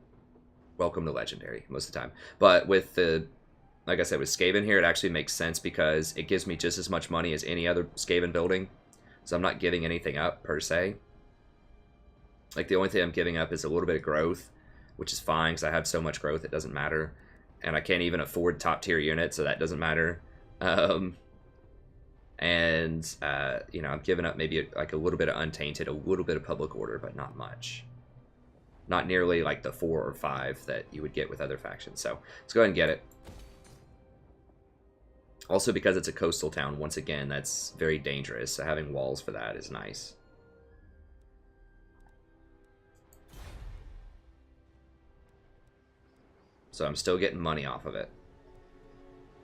welcome to Legendary most of the time. But with the, like I said, with Skaven here, it actually makes sense because it gives me just as much money as any other Skaven building. So I'm not giving anything up, per se. Like, the only thing I'm giving up is a little bit of growth, which is fine, because I have so much growth, it doesn't matter. And I can't even afford top-tier units, so that doesn't matter. You know, I'm giving up maybe, like, a little bit of Untainted, a little bit of Public Order, but not much. Not nearly, like, the 4 or 5 that you would get with other factions. So, let's go ahead and get it. Also, because it's a coastal town, once again, that's very dangerous, so having walls for that is nice. So I'm still getting money off of it.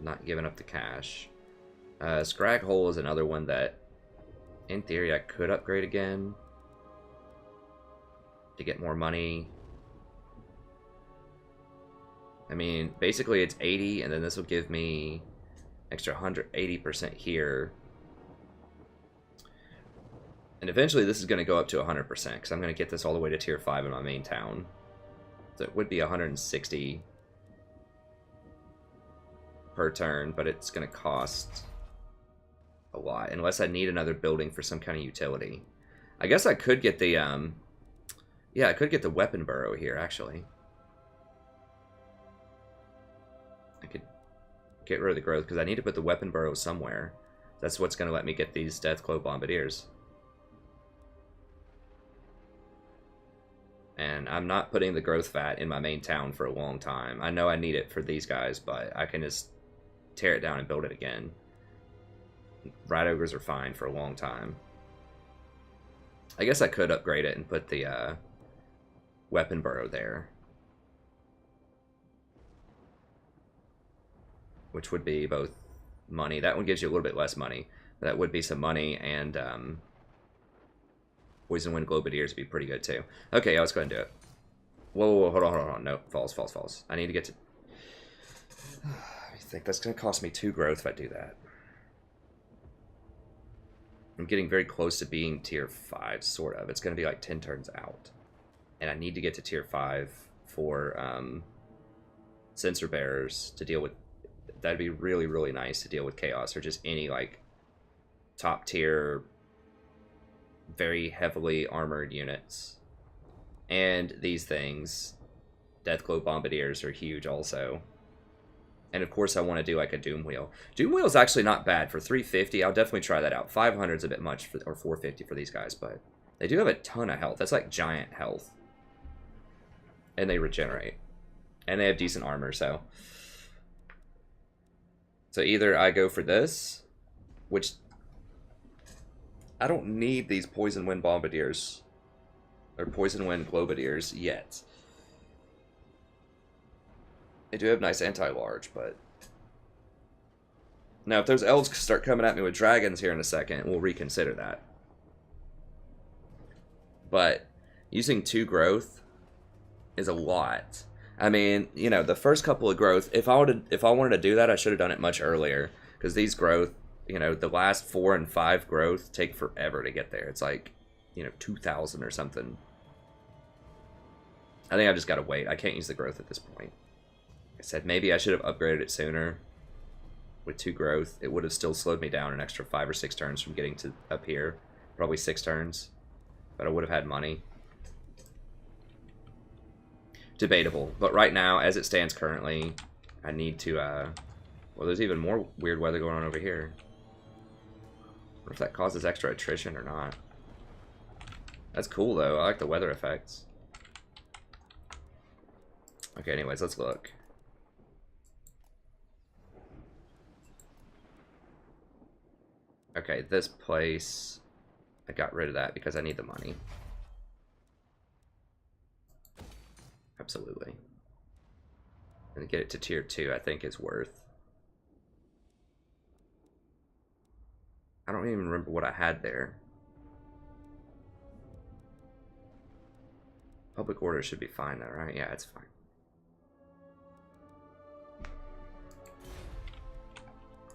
Not giving up the cash. Scrag Hole is another one that, in theory, I could upgrade again to get more money. I mean, basically it's 80, and then this will give me extra 180% here. And eventually this is going to go up to 100%, because I'm going to get this all the way to tier 5 in my main town. So it would be 160 per turn, but it's going to cost a lot, unless I need another building for some kind of utility. I guess I could get the, yeah, I could get the weapon burrow here, actually. I could get rid of the growth, because I need to put the weapon burrow somewhere. That's what's going to let me get these Deathclaw Bombardiers. And I'm not putting the growth vat in my main town for a long time. I know I need it for these guys, but I can just tear it down and build it again. Rat Ogres are fine for a long time. I guess I could upgrade it and put the weapon burrow there. Which would be both money. That one gives you a little bit less money. That would be some money, and Poison Wind Globadiers would be pretty good too. Okay, yeah, let's go ahead and do it. Whoa, hold on. No, false. I need to get to... I think that's going to cost me 2 growth if I do that. I'm getting very close to being tier 5, sort of. It's going to be like 10 turns out. And I need to get to tier 5 for Sensor Bearers to deal with... That'd be really, really nice to deal with Chaos, or just any, like, top tier, very heavily armored units. And these things, Deathclaw Bombardiers, are huge also. And of course I want to do like a Doom Wheel. Doom Wheel is actually not bad for 350. I'll definitely try that out. 500 is a bit much, for, or 450 for these guys, but they do have a ton of health. That's like giant health. And they regenerate. And they have decent armor, so... So either I go for this, which... I don't need these Poison Wind Bombardiers. Or Poison Wind Globadiers yet. They do have nice anti-large, but... Now, if those elves start coming at me with dragons here in a second, we'll reconsider that. But using 2 growth is a lot. I mean, you know, the first couple of growth, if I wanted to do that, I should have done it much earlier. Because these growth, you know, the last 4 and 5 growth take forever to get there. It's like, you know, 2,000 or something. I think I've just got to wait. I can't use the growth at this point. I said maybe I should have upgraded it sooner with 2 growth. It would have still slowed me down an extra 5 or 6 turns from getting to up here. Probably 6 turns. But I would have had money. Debatable. But right now, as it stands currently, I need to, well, there's even more weird weather going on over here. I wonder if that causes extra attrition or not. That's cool, though. I like the weather effects. Okay, anyways, let's look. Okay, this place, I got rid of that because I need the money. Absolutely. And get it to tier 2, I think is worth. I don't even remember what I had there. Public order should be fine though, right? Yeah, it's fine.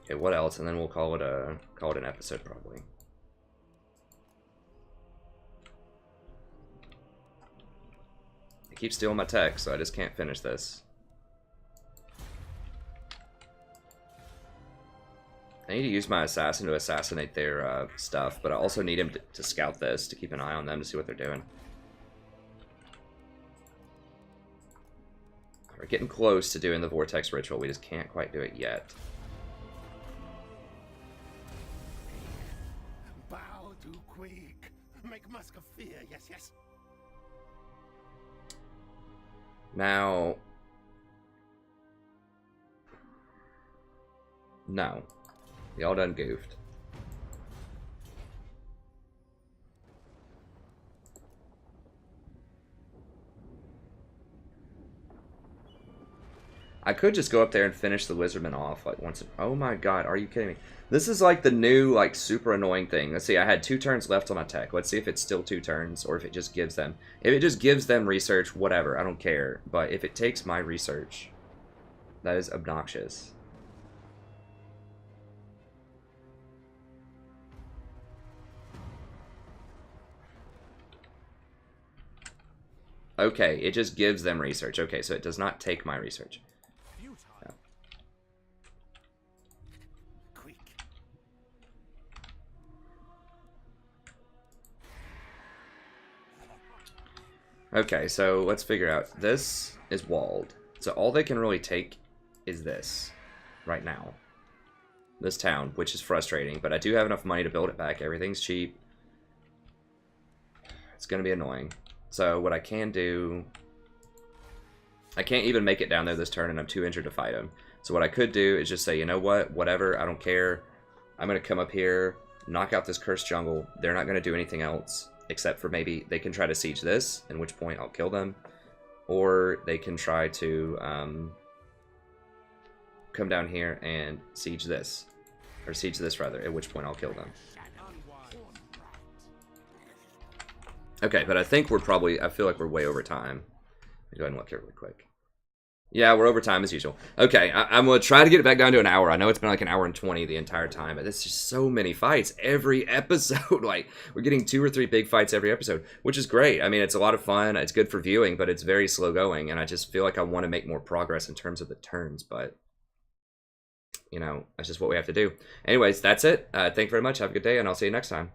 Okay, what else? And then we'll call it an episode probably. I keep stealing my text, so I just can't finish this. I need to use my assassin to assassinate their stuff, but I also need him to scout this, to keep an eye on them to see what they're doing. We're getting close to doing the Vortex Ritual. We just can't quite do it yet. Bow to Queek. Make mask of fear, yes, yes. Now... No. Y'all done goofed. I could just go up there and finish the Lizardmen off like once. Oh my god, are you kidding me? This is like the new, like, super annoying thing. Let's see, I had 2 turns left on my tech. Let's see if it's still 2 turns or if it just gives them. If it just gives them research, whatever, I don't care. But if it takes my research, that is obnoxious. Okay, it just gives them research. Okay, so it does not take my research. Yeah. Okay, so let's figure out. This is walled. So all they can really take is this right now. This town, which is frustrating, but I do have enough money to build it back. Everything's cheap. It's going to be annoying. So what I can do... I can't even make it down there this turn, and I'm too injured to fight him. So what I could do is just say, you know what? Whatever, I don't care. I'm going to come up here, knock out this cursed jungle. They're not going to do anything else, except for maybe they can try to siege this, at which point I'll kill them. Or they can try to come down here and siege this. Or siege this, rather, at which point I'll kill them. Okay, but I think we're probably... I feel like we're way over time. Let me go ahead and look here really quick. Yeah, we're over time as usual. Okay, I'm going to try to get it back down to an hour. I know it's been like an hour and 20 the entire time, but it's just so many fights every episode. Like, we're getting 2 or 3 big fights every episode, which is great. I mean, it's a lot of fun. It's good for viewing, but it's very slow going, and I just feel like I want to make more progress in terms of the turns, but... You know, that's just what we have to do. Anyways, that's it. Thank you very much. Have a good day, and I'll see you next time.